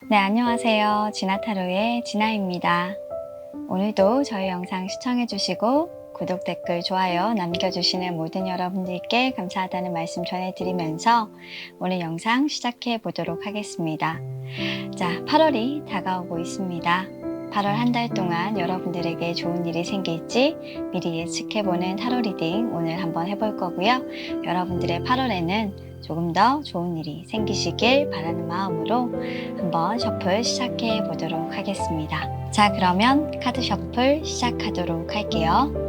네, 안녕하세요. 진아타로의 진아입니다. 오늘도 저희 영상 시청해주시고 구독, 댓글, 좋아요 남겨주시는 모든 여러분들께 감사하다는 말씀 전해드리면서 오늘 영상 시작해 보도록 하겠습니다. 자, 8월이 다가오고 있습니다. 8월 한 달 동안 여러분들에게 좋은 일이 생길지 미리 예측해보는 타로 리딩 오늘 한번 해볼 거고요. 여러분들의 8월에는 조금 더 좋은 일이 생기시길 바라는 마음으로 한번 셔플 시작해 보도록 하겠습니다. 자, 그러면 카드 셔플 시작하도록 할게요.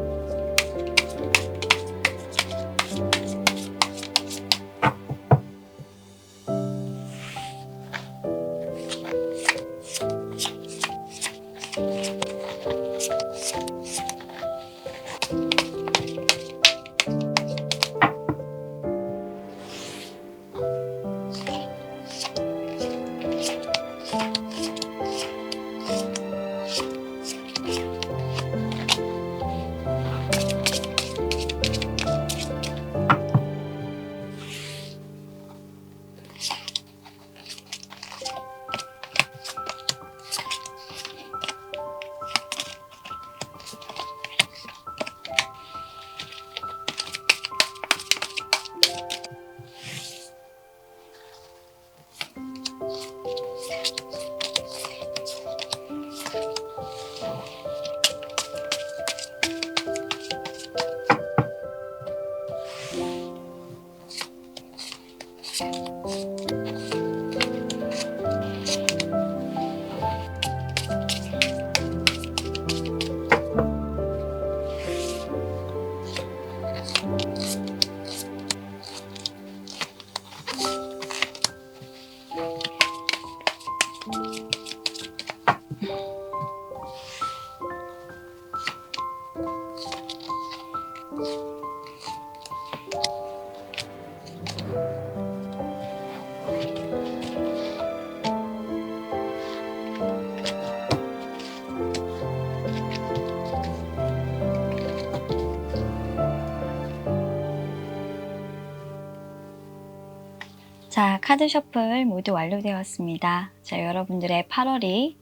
자, 카드 셔플 모두 완료되었습니다. 자, 여러분들의 8월이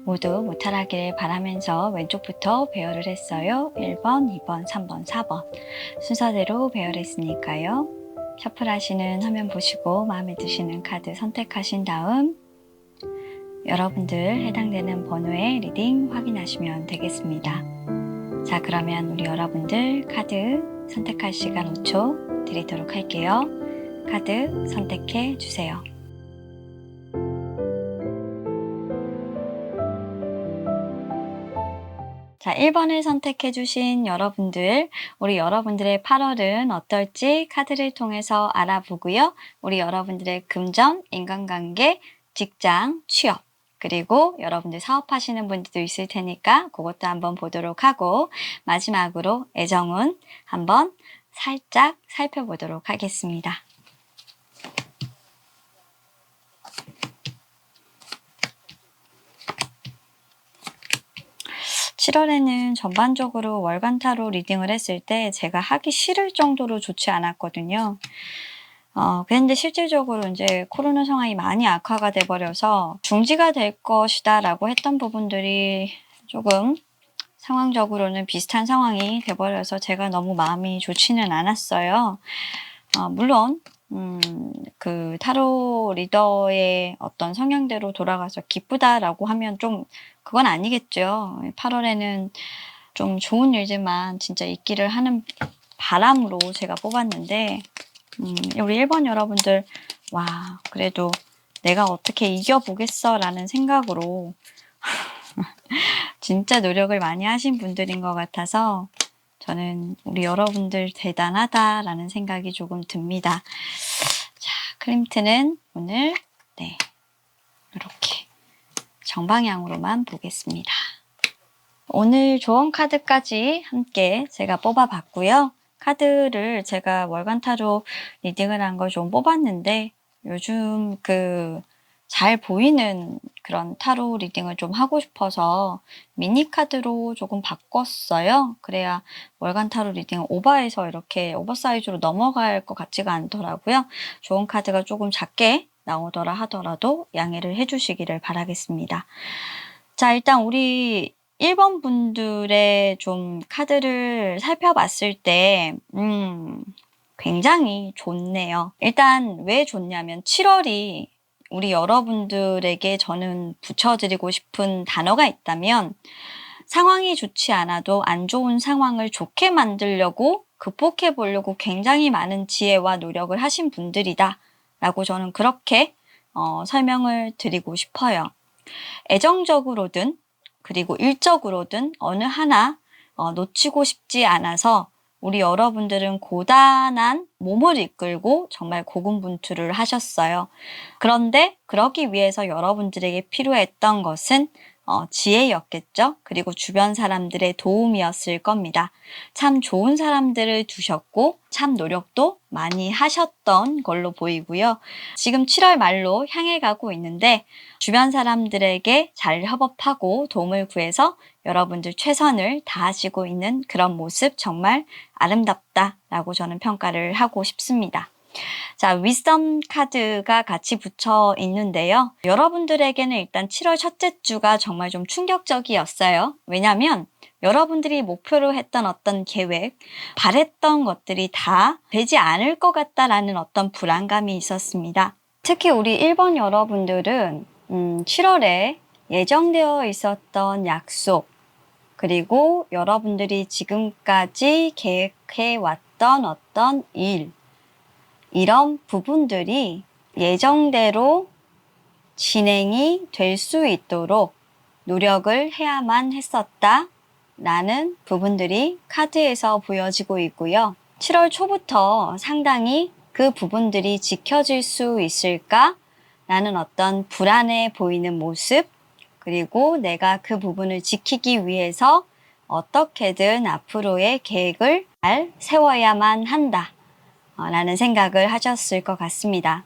모두 무탈하기를 바라면서 왼쪽부터 배열을 했어요. 1번, 2번, 3번, 4번 순서대로 배열했으니까요. 셔플 하시는 화면 보시고 마음에 드시는 카드 선택하신 다음 여러분들 해당되는 번호의 리딩 확인하시면 되겠습니다. 자, 그러면 우리 여러분들 카드 선택할 시간 5초 드리도록 할게요. 카드 선택해 주세요. 자, 1번을 선택해 주신 여러분들, 우리 여러분들의 8월은 어떨지 카드를 통해서 알아보고요. 우리 여러분들의 금전, 인간관계, 직장, 취업, 그리고 여러분들 사업하시는 분들도 있을 테니까 그것도 한번 보도록 하고 마지막으로 애정운 한번 살짝 살펴보도록 하겠습니다. 7월에는 전반적으로 월간 타로 리딩을 했을 때 제가 하기 싫을 정도로 좋지 않았거든요. 그런데 실질적으로 이제 코로나 상황이 많이 악화가 돼버려서 중지가 될 것이다 라고 했던 부분들이 조금 상황적으로는 비슷한 상황이 돼버려서 제가 너무 마음이 좋지는 않았어요. 물론 그 타로 리더의 어떤 성향대로 돌아가서 기쁘다라고 하면 좀 그건 아니겠죠. 8월에는 좀 좋은 일들만 진짜 있기를 하는 바람으로 제가 뽑았는데 우리 1번 여러분들 와 그래도 내가 어떻게 이겨보겠어 라는 생각으로 진짜 노력을 많이 하신 분들인 것 같아서 저는 우리 여러분들 대단하다라는 생각이 조금 듭니다. 자, 클림트는 오늘 이렇게 정방향으로만 보겠습니다. 오늘 조언 카드까지 함께 제가 뽑아봤고요. 카드를 제가 월간 타로 리딩을 한 걸 좀 뽑았는데 요즘 잘 보이는 그런 타로 리딩을 좀 하고 싶어서 미니 카드로 조금 바꿨어요. 그래야 월간 타로 리딩 오버해서 이렇게 오버사이즈로 넘어갈 것 같지가 않더라고요. 좋은 카드가 조금 작게 나오더라 하더라도 양해를 해주시기를 바라겠습니다. 자, 일단 우리 1번 분들의 좀 카드를 살펴봤을 때 굉장히 좋네요. 일단 왜 좋냐면 7월이 우리 여러분들에게 저는 붙여드리고 싶은 단어가 있다면 상황이 좋지 않아도 안 좋은 상황을 좋게 만들려고 극복해 보려고 굉장히 많은 지혜와 노력을 하신 분들이다 라고 저는 그렇게 설명을 드리고 싶어요. 애정적으로든 그리고 일적으로든 어느 하나 놓치고 싶지 않아서 우리 여러분들은 고단한 몸을 이끌고 정말 고군분투를 하셨어요. 그런데 그러기 위해서 여러분들에게 필요했던 것은 지혜였겠죠. 그리고 주변 사람들의 도움이었을 겁니다. 참 좋은 사람들을 두셨고 참 노력도 많이 하셨던 걸로 보이고요. 지금 7월 말로 향해 가고 있는데 주변 사람들에게 잘 협업하고 도움을 구해서 여러분들 최선을 다하시고 있는 그런 모습 정말 아름답다라고 저는 평가를 하고 싶습니다. 자, 위섬 카드가 같이 붙여 있는데요. 여러분들에게는 일단 7월 첫째 주가 정말 좀 충격적이었어요. 왜냐하면 여러분들이 목표로 했던 어떤 계획, 바랬던 것들이 다 되지 않을 것 같다라는 어떤 불안감이 있었습니다. 특히 우리 1번 여러분들은 7월에 예정되어 있었던 약속, 그리고 여러분들이 지금까지 계획해 왔던 어떤 일, 이런 부분들이 예정대로 진행이 될 수 있도록 노력을 해야만 했었다라는 부분들이 카드에서 보여지고 있고요. 7월 초부터 상당히 그 부분들이 지켜질 수 있을까라는 어떤 불안해 보이는 모습, 그리고 내가 그 부분을 지키기 위해서 어떻게든 앞으로의 계획을 잘 세워야만 한다 라는 생각을 하셨을 것 같습니다.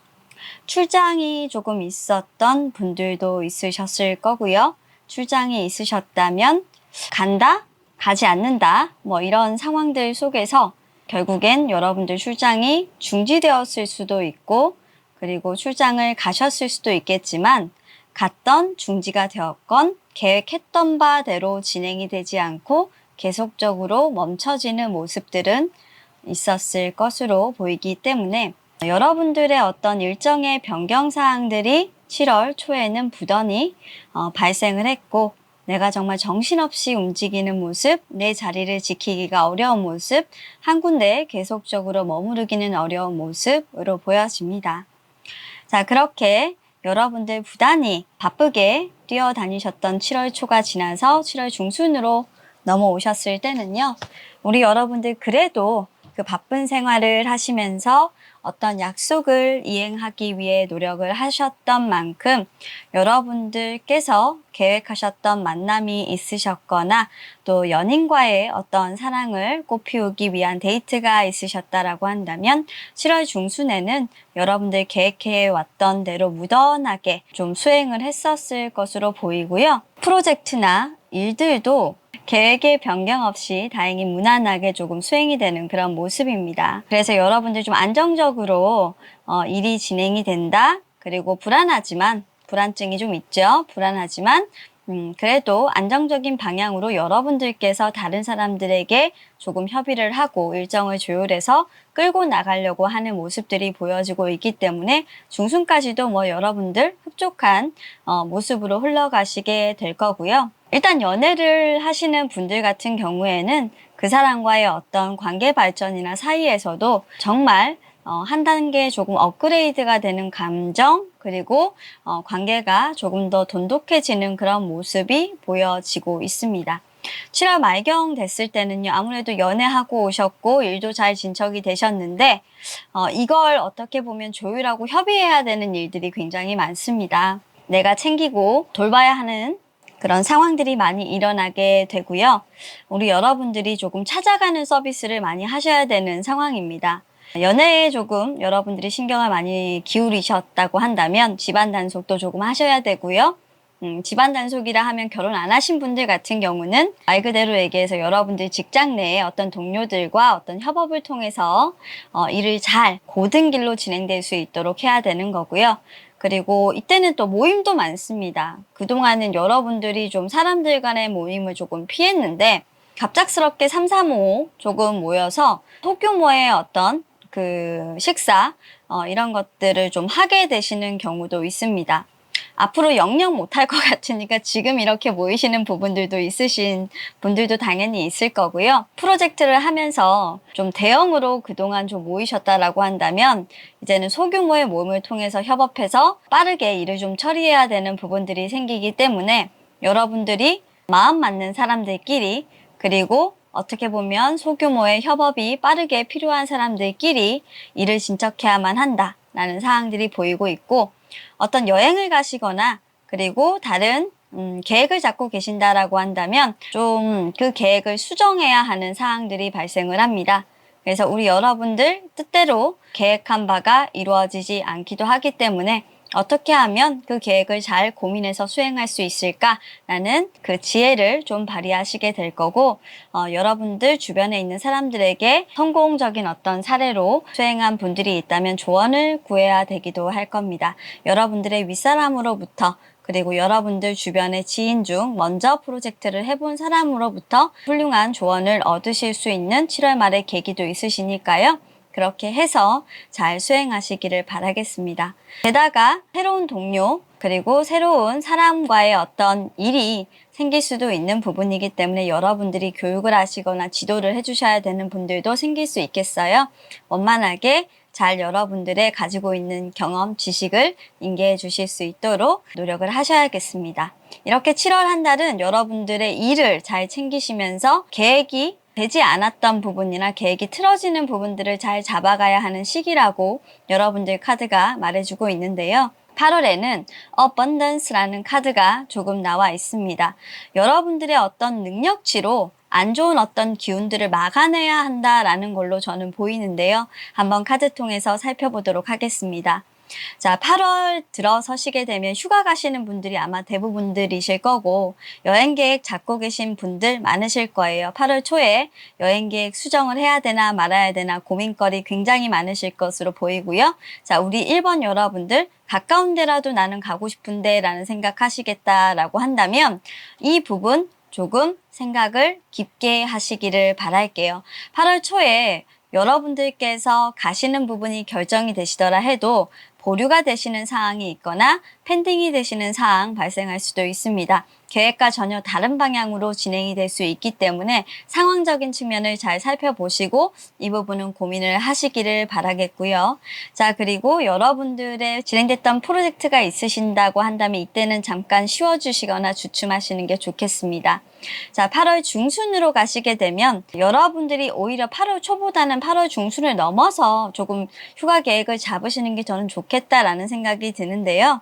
출장이 조금 있었던 분들도 있으셨을 거고요. 출장이 있으셨다면 간다? 가지 않는다? 이런 상황들 속에서 결국엔 여러분들 출장이 중지되었을 수도 있고, 그리고 출장을 가셨을 수도 있겠지만 갔던 중지가 되었건 계획했던 바대로 진행이 되지 않고 계속적으로 멈춰지는 모습들은 있었을 것으로 보이기 때문에 여러분들의 어떤 일정의 변경 사항들이 7월 초에는 부단히 발생을 했고, 내가 정말 정신없이 움직이는 모습, 내 자리를 지키기가 어려운 모습, 한 군데에 계속적으로 머무르기는 어려운 모습으로 보여집니다. 자, 그렇게 여러분들 부단히 바쁘게 뛰어다니셨던 7월 초가 지나서 7월 중순으로 넘어오셨을 때는요, 우리 여러분들 그래도 그 바쁜 생활을 하시면서 어떤 약속을 이행하기 위해 노력을 하셨던 만큼 여러분들께서 계획하셨던 만남이 있으셨거나 또 연인과의 어떤 사랑을 꽃피우기 위한 데이트가 있으셨다라고 한다면 7월 중순에는 여러분들 계획해 왔던 대로 무던하게 좀 수행을 했었을 것으로 보이고요. 프로젝트나 일들도 계획의 변경 없이 다행히 무난하게 조금 수행이 되는 그런 모습입니다. 그래서 여러분들 좀 안정적으로 일이 진행이 된다. 그리고 불안증이 좀 있죠. 불안하지만 그래도 안정적인 방향으로 여러분들께서 다른 사람들에게 조금 협의를 하고 일정을 조율해서 끌고 나가려고 하는 모습들이 보여지고 있기 때문에 중순까지도 여러분들 흡족한 모습으로 흘러가시게 될 거고요. 일단 연애를 하시는 분들 같은 경우에는 그 사람과의 어떤 관계 발전이나 사이에서도 정말 한 단계 조금 업그레이드가 되는 감정, 그리고 관계가 조금 더 돈독해지는 그런 모습이 보여지고 있습니다. 7월 말경 됐을 때는요, 아무래도 연애하고 오셨고 일도 잘 진척이 되셨는데 이걸 어떻게 보면 조율하고 협의해야 되는 일들이 굉장히 많습니다. 내가 챙기고 돌봐야 하는 그런 상황들이 많이 일어나게 되고요. 우리 여러분들이 조금 찾아가는 서비스를 많이 하셔야 되는 상황입니다. 연애에 조금 여러분들이 신경을 많이 기울이셨다고 한다면 집안 단속도 조금 하셔야 되고요. 집안 단속이라 하면 결혼 안 하신 분들 같은 경우는 말 그대로 얘기해서 여러분들 직장 내에 어떤 동료들과 어떤 협업을 통해서 일을 잘 고든 길로 진행될 수 있도록 해야 되는 거고요. 그리고 이때는 또 모임도 많습니다. 그동안은 여러분들이 좀 사람들 간의 모임을 조금 피했는데 갑작스럽게 3, 4, 5 조금 모여서 소규모의 어떤 그 식사 이런 것들을 좀 하게 되시는 경우도 있습니다. 앞으로 영영 못할 것 같으니까 지금 이렇게 모이시는 부분들도 있으신 분들도 당연히 있을 거고요. 프로젝트를 하면서 좀 대형으로 그동안 좀 모이셨다라고 한다면 이제는 소규모의 모임을 통해서 협업해서 빠르게 일을 좀 처리해야 되는 부분들이 생기기 때문에 여러분들이 마음 맞는 사람들끼리 그리고 어떻게 보면 소규모의 협업이 빠르게 필요한 사람들끼리 일을 진척해야만 한다라는 사항들이 보이고 있고 어떤 여행을 가시거나 그리고 다른 계획을 잡고 계신다라고 한다면 좀 그 계획을 수정해야 하는 사항들이 발생을 합니다. 그래서 우리 여러분들 뜻대로 계획한 바가 이루어지지 않기도 하기 때문에 어떻게 하면 그 계획을 잘 고민해서 수행할 수 있을까라는 그 지혜를 좀 발휘하시게 될 거고 여러분들 주변에 있는 사람들에게 성공적인 어떤 사례로 수행한 분들이 있다면 조언을 구해야 되기도 할 겁니다. 여러분들의 윗사람으로부터 그리고 여러분들 주변의 지인 중 먼저 프로젝트를 해본 사람으로부터 훌륭한 조언을 얻으실 수 있는 7월 말의 계기도 있으시니까요. 그렇게 해서 잘 수행하시기를 바라겠습니다. 게다가 새로운 동료 그리고 새로운 사람과의 어떤 일이 생길 수도 있는 부분이기 때문에 여러분들이 교육을 하시거나 지도를 해주셔야 되는 분들도 생길 수 있겠어요. 원만하게 잘 여러분들의 가지고 있는 경험, 지식을 인계해 주실 수 있도록 노력을 하셔야겠습니다. 이렇게 7월 한 달은 여러분들의 일을 잘 챙기시면서 계획이 되지 않았던 부분이나 계획이 틀어지는 부분들을 잘 잡아가야 하는 시기라고 여러분들 카드가 말해주고 있는데요. 8월에는 Abundance라는 카드가 조금 나와 있습니다. 여러분들의 어떤 능력치로 안 좋은 어떤 기운들을 막아내야 한다라는 걸로 저는 보이는데요. 한번 카드 통해서 살펴보도록 하겠습니다. 자, 8월 들어서시게 되면 휴가 가시는 분들이 아마 대부분들이실 거고 여행 계획 잡고 계신 분들 많으실 거예요. 8월 초에 여행 계획 수정을 해야 되나 말아야 되나 고민거리 굉장히 많으실 것으로 보이고요. 자, 우리 1번 여러분들 가까운 데라도 나는 가고 싶은데 라는 생각하시겠다라고 한다면 이 부분 조금 생각을 깊게 하시기를 바랄게요. 8월 초에 여러분들께서 가시는 부분이 결정이 되시더라 해도 보류가 되시는 사항이 있거나 펜딩이 되시는 사항 발생할 수도 있습니다. 계획과 전혀 다른 방향으로 진행이 될 수 있기 때문에 상황적인 측면을 잘 살펴보시고 이 부분은 고민을 하시기를 바라겠고요. 자, 그리고 여러분들의 진행됐던 프로젝트가 있으신다고 한다면 이때는 잠깐 쉬어주시거나 주춤하시는 게 좋겠습니다. 자, 8월 중순으로 가시게 되면 여러분들이 오히려 8월 초보다는 8월 중순을 넘어서 조금 휴가 계획을 잡으시는 게 저는 좋겠다라는 생각이 드는데요.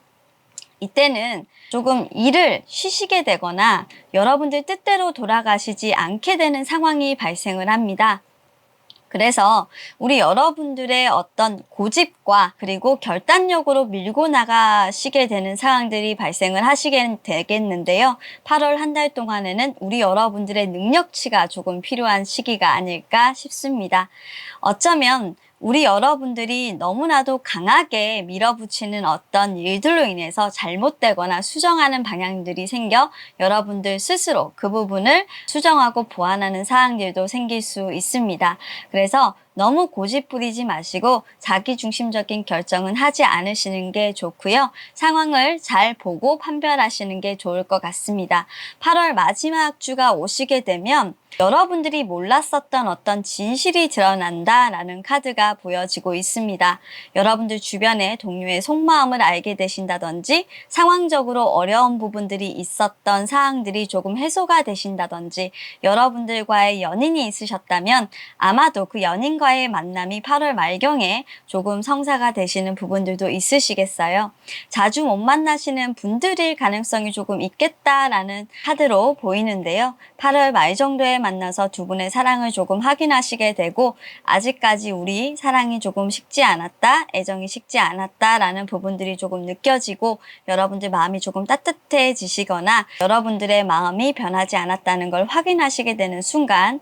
이때는 조금 일을 쉬시게 되거나 여러분들 뜻대로 돌아가시지 않게 되는 상황이 발생을 합니다. 그래서 우리 여러분들의 어떤 고집과 그리고 결단력으로 밀고 나가시게 되는 상황들이 발생을 하시게 되겠는데요. 8월 한 달 동안에는 우리 여러분들의 능력치가 조금 필요한 시기가 아닐까 싶습니다. 어쩌면 우리 여러분들이 너무나도 강하게 밀어붙이는 어떤 일들로 인해서 잘못되거나 수정하는 방향들이 생겨 여러분들 스스로 그 부분을 수정하고 보완하는 사항들도 생길 수 있습니다. 그래서 너무 고집 부리지 마시고 자기중심적인 결정은 하지 않으시는 게 좋고요. 상황을 잘 보고 판별하시는 게 좋을 것 같습니다. 8월 마지막 주가 오시게 되면 여러분들이 몰랐었던 어떤 진실이 드러난다라는 카드가 보여지고 있습니다. 여러분들 주변에 동료의 속마음을 알게 되신다든지 상황적으로 어려운 부분들이 있었던 사항들이 조금 해소가 되신다든지 여러분들과의 연인이 있으셨다면 아마도 그 연인과의 만남이 8월 말경에 조금 성사가 되시는 부분들도 있으시겠어요. 자주 못 만나시는 분들일 가능성이 조금 있겠다라는 카드로 보이는데요. 8월 말 정도에 만나서 두 분의 사랑을 조금 확인하시게 되고 아직까지 우리 사랑이 조금 식지 않았다, 애정이 식지 않았다라는 부분들이 조금 느껴지고 여러분들 마음이 조금 따뜻해지시거나 여러분들의 마음이 변하지 않았다는 걸 확인하시게 되는 순간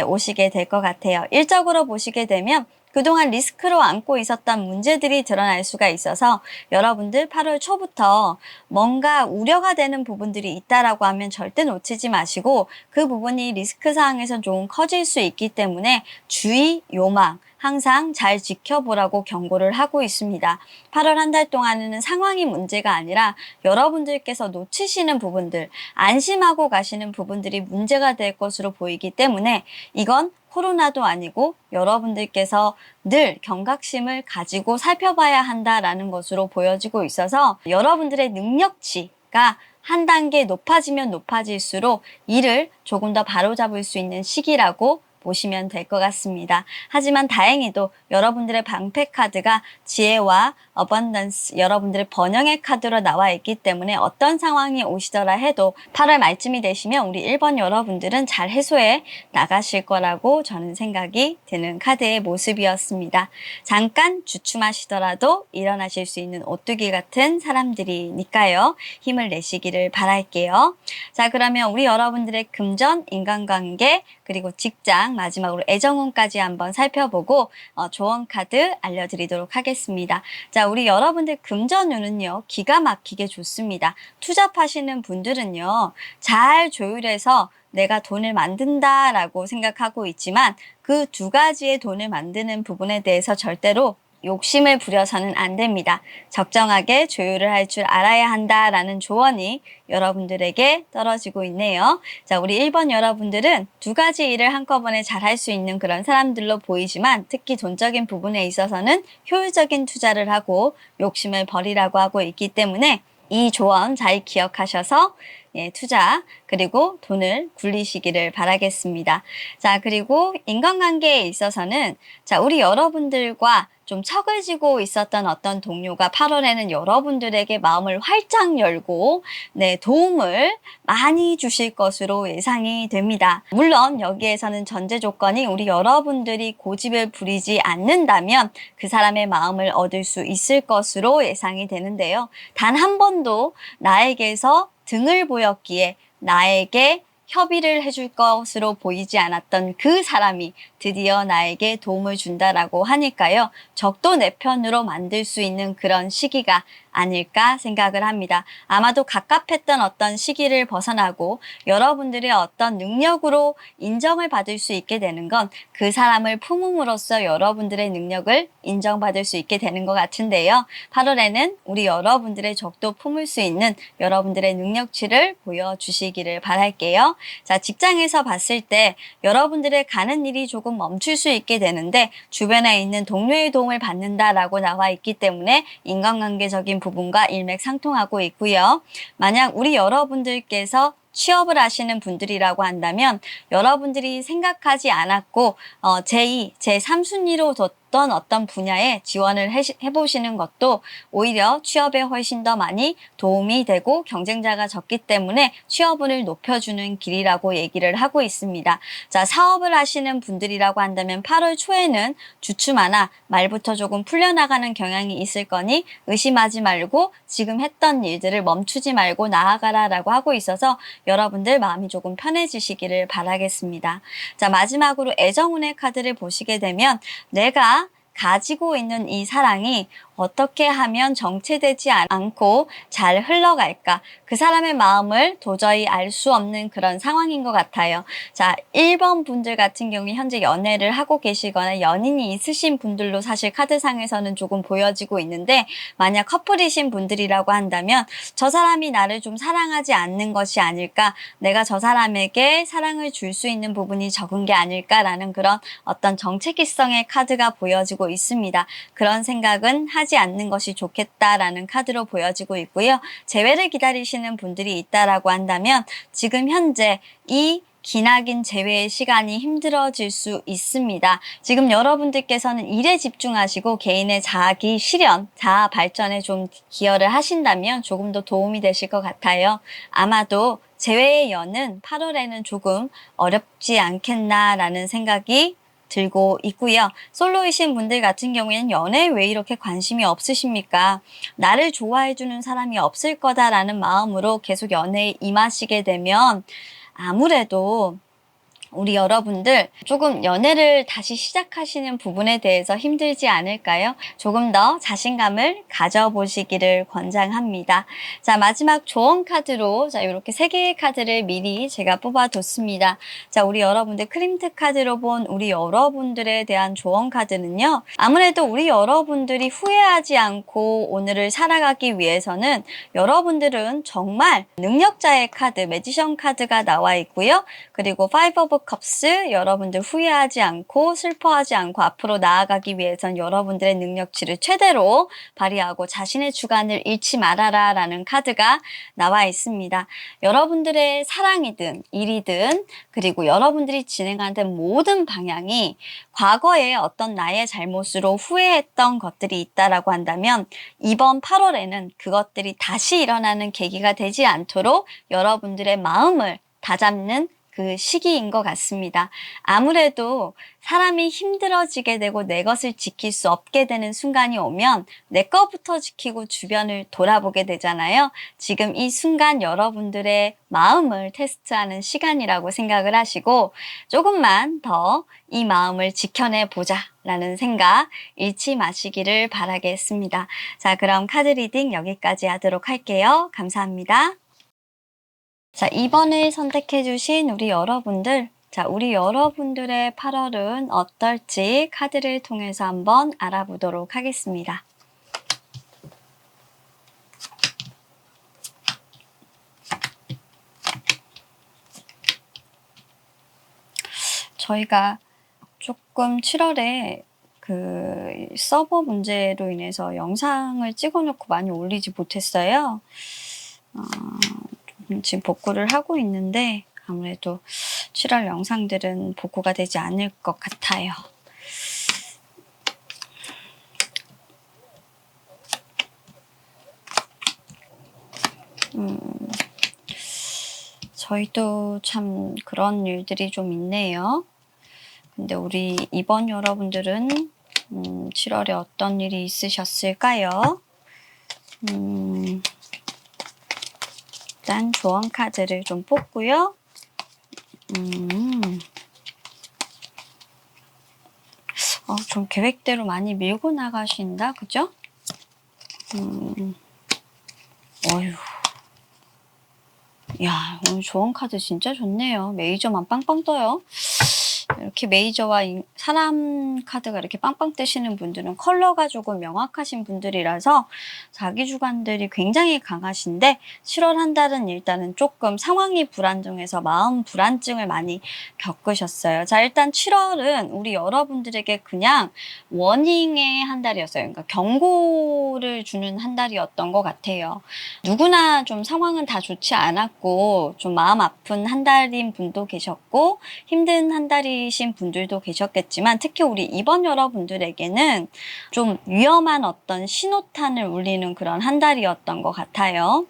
오시게 될 것 같아요. 일적으로 보시게 되면 그동안 리스크로 안고 있었던 문제들이 드러날 수가 있어서 여러분들 8월 초부터 뭔가 우려가 되는 부분들이 있다라고 하면 절대 놓치지 마시고 그 부분이 리스크 사항에서 좀 커질 수 있기 때문에 주의, 요망, 항상 잘 지켜보라고 경고를 하고 있습니다. 8월 한 달 동안에는 상황이 문제가 아니라 여러분들께서 놓치시는 부분들, 안심하고 가시는 부분들이 문제가 될 것으로 보이기 때문에 이건 코로나도 아니고 여러분들께서 늘 경각심을 가지고 살펴봐야 한다라는 것으로 보여지고 있어서 여러분들의 능력치가 한 단계 높아지면 높아질수록 이를 조금 더 바로잡을 수 있는 시기라고 보시면 될 것 같습니다. 하지만 다행히도 여러분들의 방패 카드가 지혜와 어번던스, 여러분들의 번영의 카드로 나와 있기 때문에 어떤 상황이 오시더라 해도 8월 말쯤이 되시면 우리 1번 여러분들은 잘 해소해 나가실 거라고 저는 생각이 드는 카드의 모습이었습니다. 잠깐 주춤하시더라도 일어나실 수 있는 오뚜기 같은 사람들이니까요. 힘을 내시기를 바랄게요. 자, 그러면 우리 여러분들의 금전, 인간관계, 그리고 직장, 마지막으로 애정운까지 한번 살펴보고 조언 카드 알려드리도록 하겠습니다. 자, 우리 여러분들 금전운은요, 기가 막히게 좋습니다. 투잡하시는 분들은요, 잘 조율해서 내가 돈을 만든다라고 생각하고 있지만 그 두 가지의 돈을 만드는 부분에 대해서 절대로 욕심을 부려서는 안 됩니다. 적정하게 조율을 할 줄 알아야 한다라는 조언이 여러분들에게 떨어지고 있네요. 자, 우리 1번 여러분들은 두 가지 일을 한꺼번에 잘 할 수 있는 그런 사람들로 보이지만 특히 돈적인 부분에 있어서는 효율적인 투자를 하고 욕심을 버리라고 하고 있기 때문에 이 조언 잘 기억하셔서 투자 그리고 돈을 굴리시기를 바라겠습니다. 자, 그리고 인간관계에 있어서는 자, 우리 여러분들과 좀 척을 지고 있었던 어떤 동료가 8월에는 여러분들에게 마음을 활짝 열고 도움을 많이 주실 것으로 예상이 됩니다. 물론 여기에서는 전제 조건이 우리 여러분들이 고집을 부리지 않는다면 그 사람의 마음을 얻을 수 있을 것으로 예상이 되는데요. 단 한 번도 나에게서 등을 보였기에 나에게 협의를 해줄 것으로 보이지 않았던 그 사람이 드디어 나에게 도움을 준다라고 하니까요. 적도 내 편으로 만들 수 있는 그런 시기가 아닐까 생각을 합니다. 아마도 갑갑했던 어떤 시기를 벗어나고 여러분들의 어떤 능력으로 인정을 받을 수 있게 되는 건 그 사람을 품음으로써 여러분들의 능력을 인정받을 수 있게 되는 것 같은데요. 8월에는 우리 여러분들의 적도 품을 수 있는 여러분들의 능력치를 보여주시기를 바랄게요. 자, 직장에서 봤을 때 여러분들의 가는 일이 조금 멈출 수 있게 되는데 주변에 있는 동료의 도움을 받는다라고 나와 있기 때문에 인간관계적인 부분과 일맥상통하고 있고요. 만약 우리 여러분들께서 취업을 하시는 분들이라고 한다면 여러분들이 생각하지 않았고 제2, 제3순위로 뒀던 어떤 분야에 지원을 해보시는 것도 오히려 취업에 훨씬 더 많이 도움이 되고 경쟁자가 적기 때문에 취업운을 높여주는 길이라고 얘기를 하고 있습니다. 자, 사업을 하시는 분들이라고 한다면 8월 초에는 주춤하나 말부터 조금 풀려나가는 경향이 있을 거니 의심하지 말고 지금 했던 일들을 멈추지 말고 나아가라 라고 하고 있어서 여러분들 마음이 조금 편해지시기를 바라겠습니다. 자, 마지막으로 애정운의 카드를 보시게 되면 내가 가지고 있는 이 사랑이 어떻게 하면 정체되지 않고 잘 흘러갈까? 그 사람의 마음을 도저히 알 수 없는 그런 상황인 것 같아요. 자, 1번 분들 같은 경우에 현재 연애를 하고 계시거나 연인이 있으신 분들로 사실 카드상에서는 조금 보여지고 있는데 만약 커플이신 분들이라고 한다면 저 사람이 나를 좀 사랑하지 않는 것이 아닐까? 내가 저 사람에게 사랑을 줄 수 있는 부분이 적은 게 아닐까라는 그런 어떤 정체기성의 카드가 보여지고 있습니다. 그런 생각은 하지 않는 것이 좋겠다라는 카드로 보여지고 있고요. 재회를 기다리시는 분들이 있다라고 한다면 지금 현재 이 기나긴 재회의 시간이 힘들어질 수 있습니다. 지금 여러분들께서는 일에 집중하시고 개인의 자기 실현, 자아 발전에 좀 기여를 하신다면 조금 더 도움이 되실 것 같아요. 아마도 재회의 연은 8월에는 조금 어렵지 않겠나라는 생각이 들고 있고요. 솔로이신 분들 같은 경우에는 연애에 왜 이렇게 관심이 없으십니까? 나를 좋아해주는 사람이 없을 거다라는 마음으로 계속 연애에 임하시게 되면 아무래도 우리 여러분들 조금 연애를 다시 시작하시는 부분에 대해서 힘들지 않을까요? 조금 더 자신감을 가져보시기를 권장합니다. 자, 마지막 조언 카드로 자, 이렇게 3개의 카드를 미리 제가 뽑아뒀습니다. 자, 우리 여러분들 크림트 카드로 본 우리 여러분들에 대한 조언 카드는요. 아무래도 우리 여러분들이 후회하지 않고 오늘을 살아가기 위해서는 여러분들은 정말 능력자의 카드, 매지션 카드가 나와 있고요. 그리고 파이브 오브 컵스, 여러분들 후회하지 않고 슬퍼하지 않고 앞으로 나아가기 위해선 여러분들의 능력치를 최대로 발휘하고 자신의 주관을 잃지 말아라 라는 카드가 나와 있습니다. 여러분들의 사랑이든 일이든 그리고 여러분들이 진행하는 모든 방향이 과거에 어떤 나의 잘못으로 후회했던 것들이 있다라고 한다면 이번 8월에는 그것들이 다시 일어나는 계기가 되지 않도록 여러분들의 마음을 다잡는 그 시기인 것 같습니다. 아무래도 사람이 힘들어지게 되고 내 것을 지킬 수 없게 되는 순간이 오면 내 것부터 지키고 주변을 돌아보게 되잖아요. 지금 이 순간 여러분들의 마음을 테스트하는 시간이라고 생각을 하시고 조금만 더 이 마음을 지켜내보자 라는 생각 잃지 마시기를 바라겠습니다. 자, 그럼 카드 리딩 여기까지 하도록 할게요. 감사합니다. 자, 2번을 선택해 주신 우리 여러분들, 자, 우리 여러분들의 8월은 어떨지 카드를 통해서 한번 알아보도록 하겠습니다. 저희가 조금 7월에 그 서버 문제로 인해서 영상을 찍어놓고 많이 올리지 못했어요. 지금 복구를 하고 있는데 아무래도 7월 영상들은 복구가 되지 않을 것 같아요. 저희도 참 그런 일들이 좀 있네요. 근데 우리 이번 여러분들은 7월에 어떤 일이 있으셨을까요? 일단 조언 카드를 좀 뽑고요. 좀 계획대로 많이 밀고 나가신다, 그죠? 어휴. 야, 오늘 조언 카드 진짜 좋네요. 메이저만 빵빵 떠요. 이렇게 메이저와 사람 카드가 이렇게 빵빵 뜨시는 분들은 컬러가 조금 명확하신 분들이라서 자기 주관들이 굉장히 강하신데 7월 한 달은 일단은 조금 상황이 불안정해서 마음 불안증을 많이 겪으셨어요. 자, 일단 7월은 우리 여러분들에게 그냥 워닝의 한 달이었어요. 그러니까 경고를 주는 한 달이었던 것 같아요. 누구나 좀 상황은 다 좋지 않았고 좀 마음 아픈 한 달인 분도 계셨고 힘든 한 달이신 분들도 계셨겠지만 특히 우리 이번 여러분들에게는 좀 위험한 어떤 신호탄을 울리는 그런 한 달이었던 것 같아요.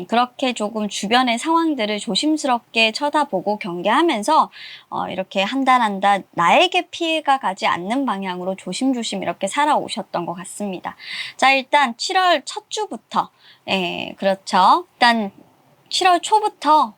그렇게 조금 주변의 상황들을 조심스럽게 쳐다보고 경계하면서 이렇게 한 달 한 달 나에게 피해가 가지 않는 방향으로 조심조심 이렇게 살아오셨던 것 같습니다. 자, 일단 7월 첫 주부터 그렇죠. 일단 7월 초부터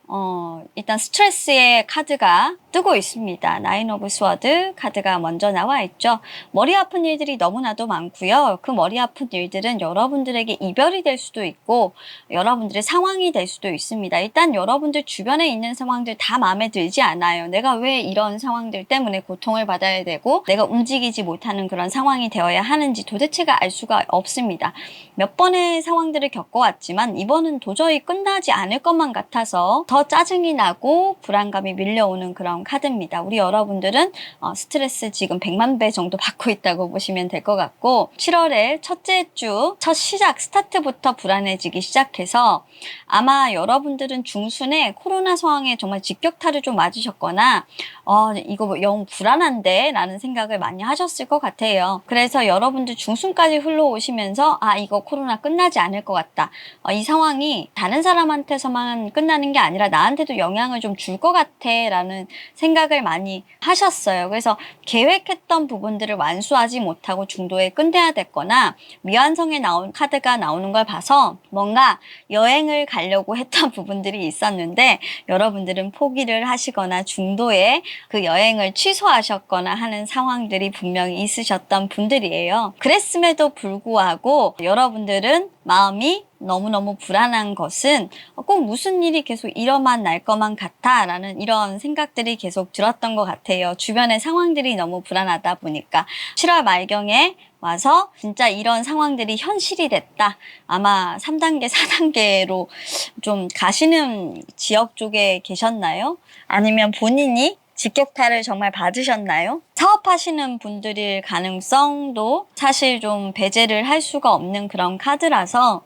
일단 스트레스의 카드가 뜨고 있습니다. 나인 오브 스워드 카드가 먼저 나와 있죠. 머리 아픈 일들이 너무나도 많고요. 그 머리 아픈 일들은 여러분들에게 이별이 될 수도 있고 여러분들의 상황이 될 수도 있습니다. 일단 여러분들 주변에 있는 상황들 다 마음에 들지 않아요. 내가 왜 이런 상황들 때문에 고통을 받아야 되고 내가 움직이지 못하는 그런 상황이 되어야 하는지 도대체가 알 수가 없습니다. 몇 번의 상황들을 겪어왔지만 이번은 도저히 끝나지 않을 것만 같아서 더 짜증이 나고 불안감이 밀려오는 그런 카드입니다. 우리 여러분들은 스트레스 지금 100만 배 정도 받고 있다고 보시면 될 것 같고 7월에 첫째 주 첫 시작 스타트부터 불안해지기 시작해서 아마 여러분들은 중순에 코로나 상황에 정말 직격탄을 좀 맞으셨거나 이거 영 불안한데 라는 생각을 많이 하셨을 것 같아요. 그래서 여러분들 중순까지 흘러오시면서 이거 코로나 끝나지 않을 것 같다. 이 상황이 다른 사람한테서만 끝나는 게 아니라 나한테도 영향을 좀 줄 것 같아 라는 생각을 많이 하셨어요. 그래서 계획했던 부분들을 완수하지 못하고 중도에 끝내야 됐거나 미완성에 나온 카드가 나오는 걸 봐서 뭔가 여행을 가려고 했던 부분들이 있었는데 여러분들은 포기를 하시거나 중도에 그 여행을 취소하셨거나 하는 상황들이 분명히 있으셨던 분들이에요. 그랬음에도 불구하고 여러분들은 마음이 너무너무 불안한 것은 꼭 무슨 일이 계속 일어만 날 것만 같아 라는 이런 생각들이 계속 들었던 것 같아요. 주변의 상황들이 너무 불안하다 보니까 7월 말경에 와서 진짜 이런 상황들이 현실이 됐다. 아마 3단계, 4단계로 좀 가시는 지역 쪽에 계셨나요? 아니면 본인이 직격탄을 정말 받으셨나요? 사업하시는 분들일 가능성도 사실 좀 배제를 할 수가 없는 그런 카드라서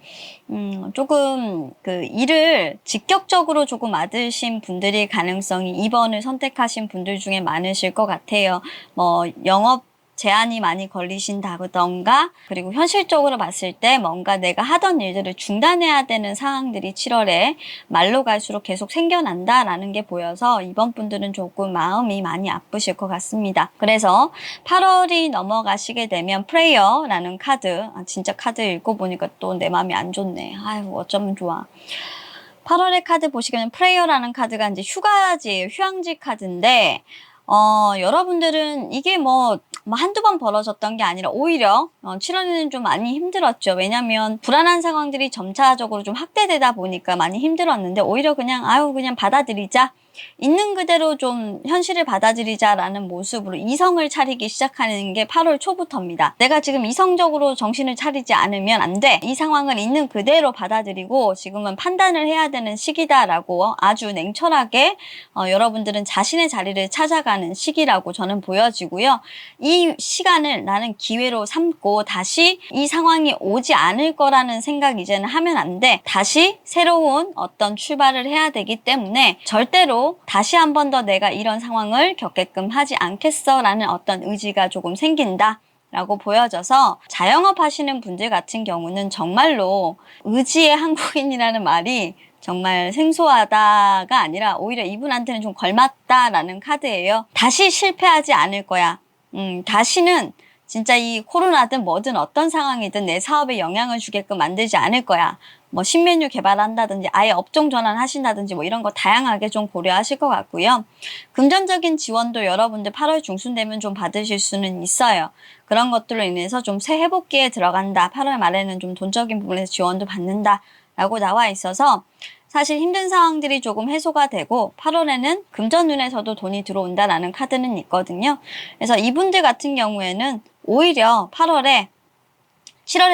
조금 그 일을 직격적으로 조금 얻으신 분들일 가능성이 2번을 선택하신 분들 중에 많으실 것 같아요. 뭐 영업 제한이 많이 걸리신다던가 그리고 현실적으로 봤을 때 뭔가 내가 하던 일들을 중단해야 되는 상황들이 7월에 말로 갈수록 계속 생겨난다라는 게 보여서 이번 분들은 조금 마음이 많이 아프실 것 같습니다. 그래서 8월이 넘어가시게 되면 프레이어라는 카드, 진짜 카드 읽어보니까 또 내 마음이 안 좋네. 아유 어쩌면 좋아. 8월의 카드 보시면 프레이어라는 카드가 이제 휴가지예요. 휴양지 카드인데 여러분들은 이게 뭐 한두 번 벌어졌던 게 아니라 오히려 7월에는 좀 많이 힘들었죠. 왜냐면 불안한 상황들이 점차적으로 좀 확대되다 보니까 많이 힘들었는데 오히려 그냥 그냥 받아들이자. 있는 그대로 좀 현실을 받아들이자라는 모습으로 이성을 차리기 시작하는 게 8월 초부터입니다. 내가 지금 이성적으로 정신을 차리지 않으면 안 돼. 이 상황을 있는 그대로 받아들이고 지금은 판단을 해야 되는 시기다라고 아주 냉철하게 여러분들은 자신의 자리를 찾아가는 시기라고 저는 보여지고요. 이 시간을 나는 기회로 삼고 다시 이 상황이 오지 않을 거라는 생각 이제는 하면 안 돼. 다시 새로운 어떤 출발을 해야 되기 때문에 절대로 다시 한 번 더 내가 이런 상황을 겪게끔 하지 않겠어 라는 어떤 의지가 조금 생긴다 라고 보여져서 자영업 하시는 분들 같은 경우는 정말로 의지의 한국인이라는 말이 정말 생소하다가 아니라 오히려 이분한테는 좀 걸맞다라는 카드예요. 다시 실패하지 않을 거야. 다시는 진짜 이 코로나든 뭐든 어떤 상황이든 내 사업에 영향을 주게끔 만들지 않을 거야. 뭐 신메뉴 개발한다든지 아예 업종 전환하신다든지 뭐 이런 거 다양하게 좀 고려하실 것 같고요. 금전적인 지원도 여러분들 8월 중순 되면 좀 받으실 수는 있어요. 그런 것들로 인해서 좀 새 회복기에 들어간다. 8월 말에는 좀 돈적인 부분에서 지원도 받는다 라고 나와 있어서 사실 힘든 상황들이 조금 해소가 되고 8월에는 금전운에서도 돈이 들어온다라는 카드는 있거든요. 그래서 이분들 같은 경우에는 오히려 7월에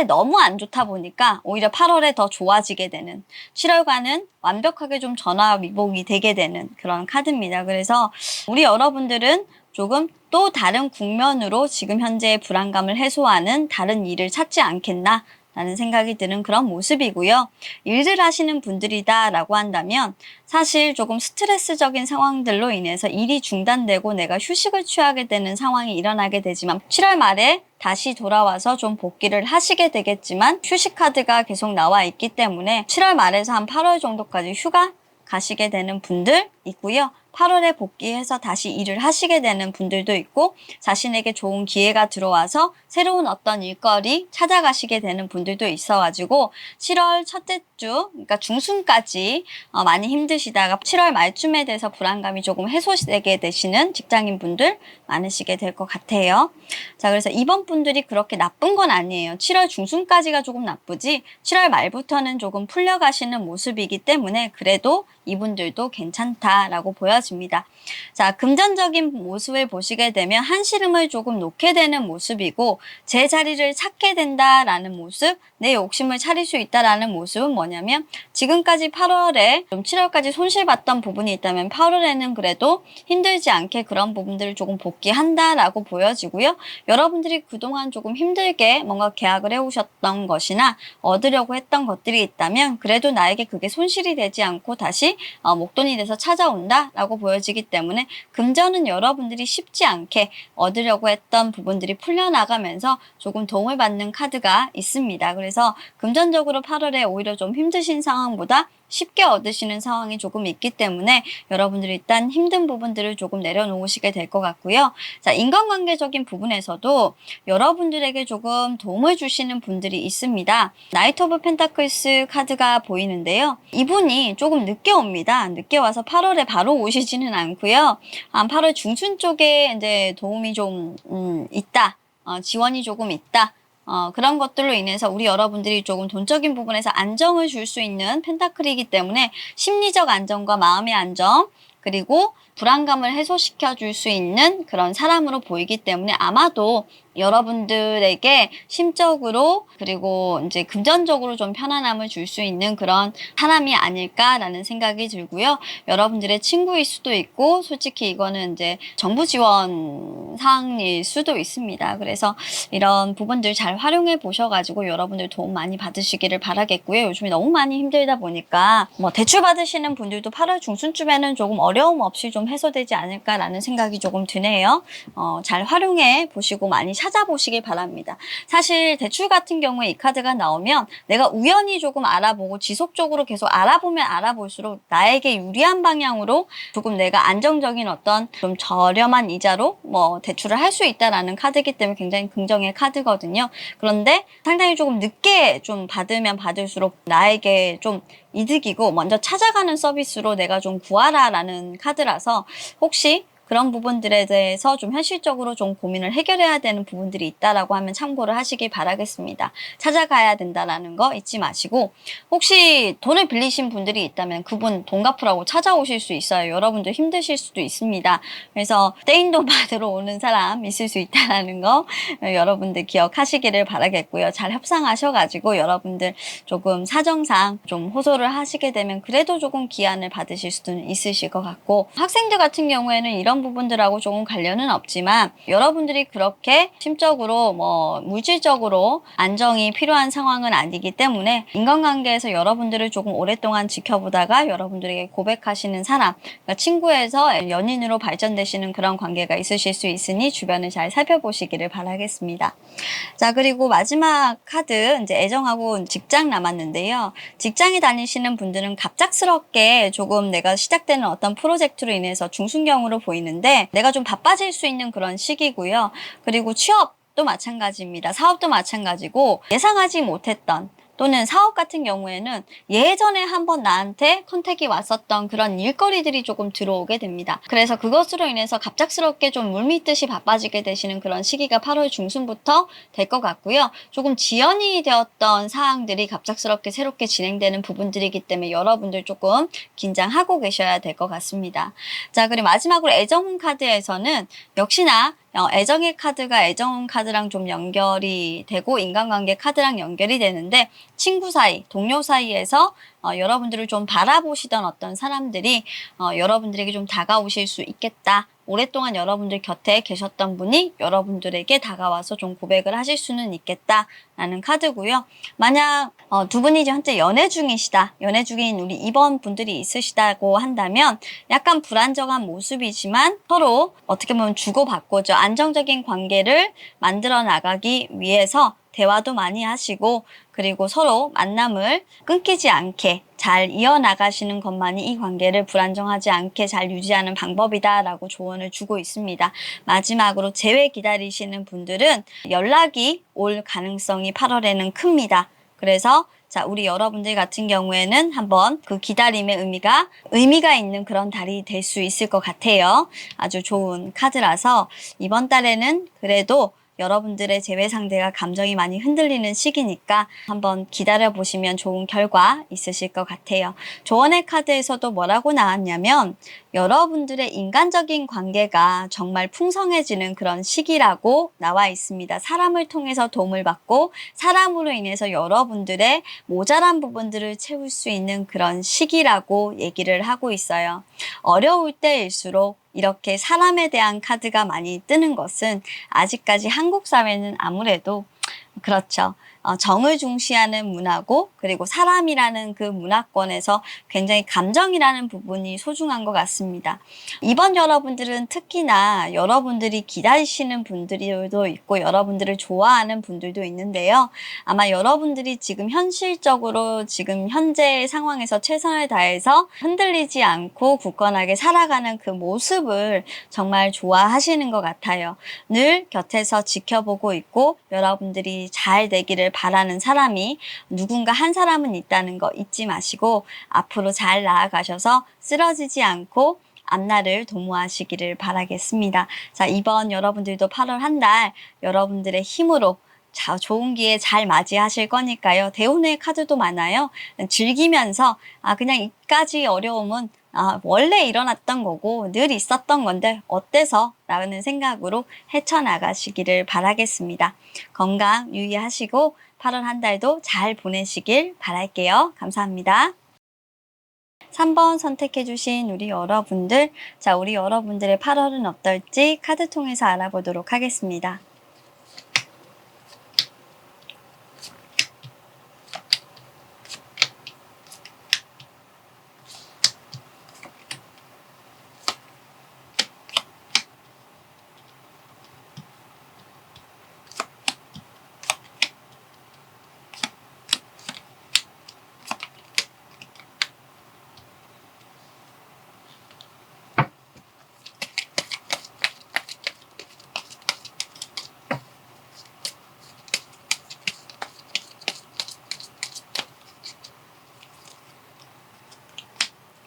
너무 안 좋다 보니까 오히려 8월에 더 좋아지게 되는 7월과는 완벽하게 좀 전화위복이 되게 되는 그런 카드입니다. 그래서 우리 여러분들은 조금 또 다른 국면으로 지금 현재의 불안감을 해소하는 다른 일을 찾지 않겠나 라는 생각이 드는 그런 모습이고요. 일을 하시는 분들이다 라고 한다면 사실 조금 스트레스적인 상황들로 인해서 일이 중단되고 내가 휴식을 취하게 되는 상황이 일어나게 되지만 7월 말에 다시 돌아와서 좀 복귀를 하시게 되겠지만 휴식 카드가 계속 나와 있기 때문에 7월 말에서 한 8월 정도까지 휴가 가시게 되는 분들 있고요. 8월에 복귀해서 다시 일을 하시게 되는 분들도 있고 자신에게 좋은 기회가 들어와서 새로운 어떤 일거리 찾아가시게 되는 분들도 있어가지고 7월 첫째 주, 그러니까 중순까지 많이 힘드시다가 7월 말쯤에 대해서 불안감이 조금 해소되게 되시는 직장인 분들 많으시게 될 것 같아요. 자, 그래서 이번 분들이 그렇게 나쁜 건 아니에요. 7월 중순까지가 조금 나쁘지 7월 말부터는 조금 풀려가시는 모습이기 때문에 그래도 이분들도 괜찮다라고 보여집니다. 자, 금전적인 모습을 보시게 되면 한시름을 조금 놓게 되는 모습이고 제 자리를 찾게 된다라는 모습, 내 욕심을 차릴 수 있다라는 모습은 뭐냐면 지금까지 8월에 좀 7월까지 손실봤던 부분이 있다면 8월에는 그래도 힘들지 않게 그런 부분들을 조금 복귀한다라고 보여지고요. 여러분들이 그동안 조금 힘들게 뭔가 계약을 해오셨던 것이나 얻으려고 했던 것들이 있다면 그래도 나에게 그게 손실이 되지 않고 다시 목돈이 돼서 찾아온다라고 보여지기 때문에 금전은 여러분들이 쉽지 않게 얻으려고 했던 부분들이 풀려나가면서 조금 도움을 받는 카드가 있습니다. 그래서 그래서 금전적으로 8월에 오히려 좀 힘드신 상황보다 쉽게 얻으시는 상황이 조금 있기 때문에 여러분들이 일단 힘든 부분들을 조금 내려놓으시게 될 것 같고요. 자, 인간관계적인 부분에서도 여러분들에게 조금 도움을 주시는 분들이 있습니다. 나이트 오브 펜타클스 카드가 보이는데요. 이분이 조금 늦게 옵니다. 늦게 와서 8월에 바로 오시지는 않고요. 한 8월 중순 쪽에 이제 도움이 좀 있다. 지원이 조금 있다. 그런 것들로 인해서 우리 여러분들이 조금 돈적인 부분에서 안정을 줄 수 있는 펜타클이기 때문에 심리적 안정과 마음의 안정, 그리고 불안감을 해소시켜 줄 수 있는 그런 사람으로 보이기 때문에 아마도 여러분들에게 심적으로 그리고 이제 금전적으로 좀 편안함을 줄 수 있는 그런 사람이 아닐까라는 생각이 들고요. 여러분들의 친구일 수도 있고 솔직히 이거는 이제 정부 지원 사항일 수도 있습니다. 그래서 이런 부분들 잘 활용해 보셔가지고 여러분들 도움 많이 받으시기를 바라겠고요. 요즘에 너무 많이 힘들다 보니까 뭐 대출 받으시는 분들도 8월 중순쯤에는 조금 어려움 없이 좀 해소되지 않을까라는 생각이 조금 드네요. 잘 활용해 보시고 많이 찾아보시길 바랍니다. 사실 대출 같은 경우에 이 카드가 나오면 내가 우연히 조금 알아보고 지속적으로 계속 알아보면 알아볼수록 나에게 유리한 방향으로 조금 내가 안정적인 어떤 좀 저렴한 이자로 뭐 대출을 할 수 있다라는 카드이기 때문에 굉장히 긍정의 카드거든요. 그런데 상당히 조금 늦게 좀 받으면 받을수록 나에게 좀 이득이고 먼저 찾아가는 서비스로 내가 좀 구하라라는 카드라서 혹시 그런 부분들에 대해서 좀 현실적으로 좀 고민을 해결해야 되는 부분들이 있다라고 하면 참고를 하시길 바라겠습니다. 찾아가야 된다라는 거 잊지 마시고 혹시 돈을 빌리신 분들이 있다면 그분 돈 갚으라고 찾아오실 수 있어요. 여러분들 힘드실 수도 있습니다. 그래서 떼인 돈 받으러 오는 사람 있을 수 있다라는 거 여러분들 기억하시기를 바라겠고요. 잘 협상하셔가지고 여러분들 조금 사정상 좀 호소를 하시게 되면 그래도 조금 기한을 받으실 수는 있으실 것 같고 학생들 같은 경우에는 이런 부분들하고 조금 관련은 없지만 여러분들이 그렇게 심적으로 뭐 물질적으로 안정이 필요한 상황은 아니기 때문에 인간관계에서 여러분들을 조금 오랫동안 지켜보다가 여러분들에게 고백하시는 사람, 그러니까 친구에서 연인으로 발전되시는 그런 관계가 있으실 수 있으니 주변을 잘 살펴보시기를 바라겠습니다. 자, 그리고 마지막 카드 이제 애정하고 직장 남았는데요. 직장에 다니시는 분들은 갑작스럽게 조금 내가 시작되는 어떤 프로젝트로 인해서 중순경으로 보이는데 내가 좀 바빠질 수 있는 그런 시기고요. 그리고 취업도 마찬가지입니다. 사업도 마찬가지고 예상하지 못했던 또는 사업 같은 경우에는 예전에 한번 나한테 컨택이 왔었던 그런 일거리들이 조금 들어오게 됩니다. 그래서 그것으로 인해서 갑작스럽게 좀 물밀듯이 바빠지게 되시는 그런 시기가 8월 중순부터 될 것 같고요. 조금 지연이 되었던 사항들이 갑작스럽게 새롭게 진행되는 부분들이기 때문에 여러분들 조금 긴장하고 계셔야 될 것 같습니다. 자, 그리고 마지막으로 애정 카드에서는 역시나 애정의 카드가 애정 카드랑 좀 연결이 되고 인간관계 카드랑 연결이 되는데 친구 사이, 동료 사이에서 여러분들을 좀 바라보시던 어떤 사람들이 여러분들에게 좀 다가오실 수 있겠다. 오랫동안 여러분들 곁에 계셨던 분이 여러분들에게 다가와서 좀 고백을 하실 수는 있겠다라는 카드고요. 만약 두 분이 현재 연애 중이시다. 연애 중인 우리 2번 분들이 있으시다고 한다면 약간 불안정한 모습이지만 서로 어떻게 보면 주고받고죠. 안정적인 관계를 만들어 나가기 위해서 대화도 많이 하시고 그리고 서로 만남을 끊기지 않게 잘 이어나가시는 것만이 이 관계를 불안정하지 않게 잘 유지하는 방법이다라고 조언을 주고 있습니다. 마지막으로 재회 기다리시는 분들은 연락이 올 가능성이 8월에는 큽니다. 그래서 자, 우리 여러분들 같은 경우에는 한번 그 기다림의 의미가 있는 그런 달이 될 수 있을 것 같아요. 아주 좋은 카드라서 이번 달에는 그래도 여러분들의 재회 상대가 감정이 많이 흔들리는 시기니까 한번 기다려보시면 좋은 결과 있으실 것 같아요. 조언의 카드에서도 뭐라고 나왔냐면 여러분들의 인간적인 관계가 정말 풍성해지는 그런 시기라고 나와 있습니다. 사람을 통해서 도움을 받고 사람으로 인해서 여러분들의 모자란 부분들을 채울 수 있는 그런 시기라고 얘기를 하고 있어요. 어려울 때일수록 이렇게 사람에 대한 카드가 많이 뜨는 것은 아직까지 한국 사회는 아무래도 그렇죠. 정을 중시하는 문화고 그리고 사람이라는 그 문화권에서 굉장히 감정이라는 부분이 소중한 것 같습니다. 이번 여러분들은 특히나 여러분들이 기다리시는 분들도 있고 여러분들을 좋아하는 분들도 있는데요. 아마 여러분들이 지금 현실적으로 지금 현재 상황에서 최선을 다해서 흔들리지 않고 굳건하게 살아가는 그 모습을 정말 좋아하시는 것 같아요. 늘 곁에서 지켜보고 있고 여러분들이 잘 되기를 바라는 사람이 누군가 한 사람은 있다는 거 잊지 마시고 앞으로 잘 나아가셔서 쓰러지지 않고 앞날을 도모하시기를 바라겠습니다. 자, 이번 여러분들도 8월 한 달 여러분들의 힘으로 좋은 기회 잘 맞이하실 거니까요. 대운의 카드도 많아요. 즐기면서 그냥 이까지 어려움은 원래 일어났던 거고 늘 있었던 건데 어때서? 라는 생각으로 헤쳐나가시기를 바라겠습니다. 건강 유의하시고 8월 한 달도 잘 보내시길 바랄게요. 감사합니다. 3번 선택해주신 우리 여러분들, 자, 우리 여러분들의 8월은 어떨지 카드 통해서 알아보도록 하겠습니다.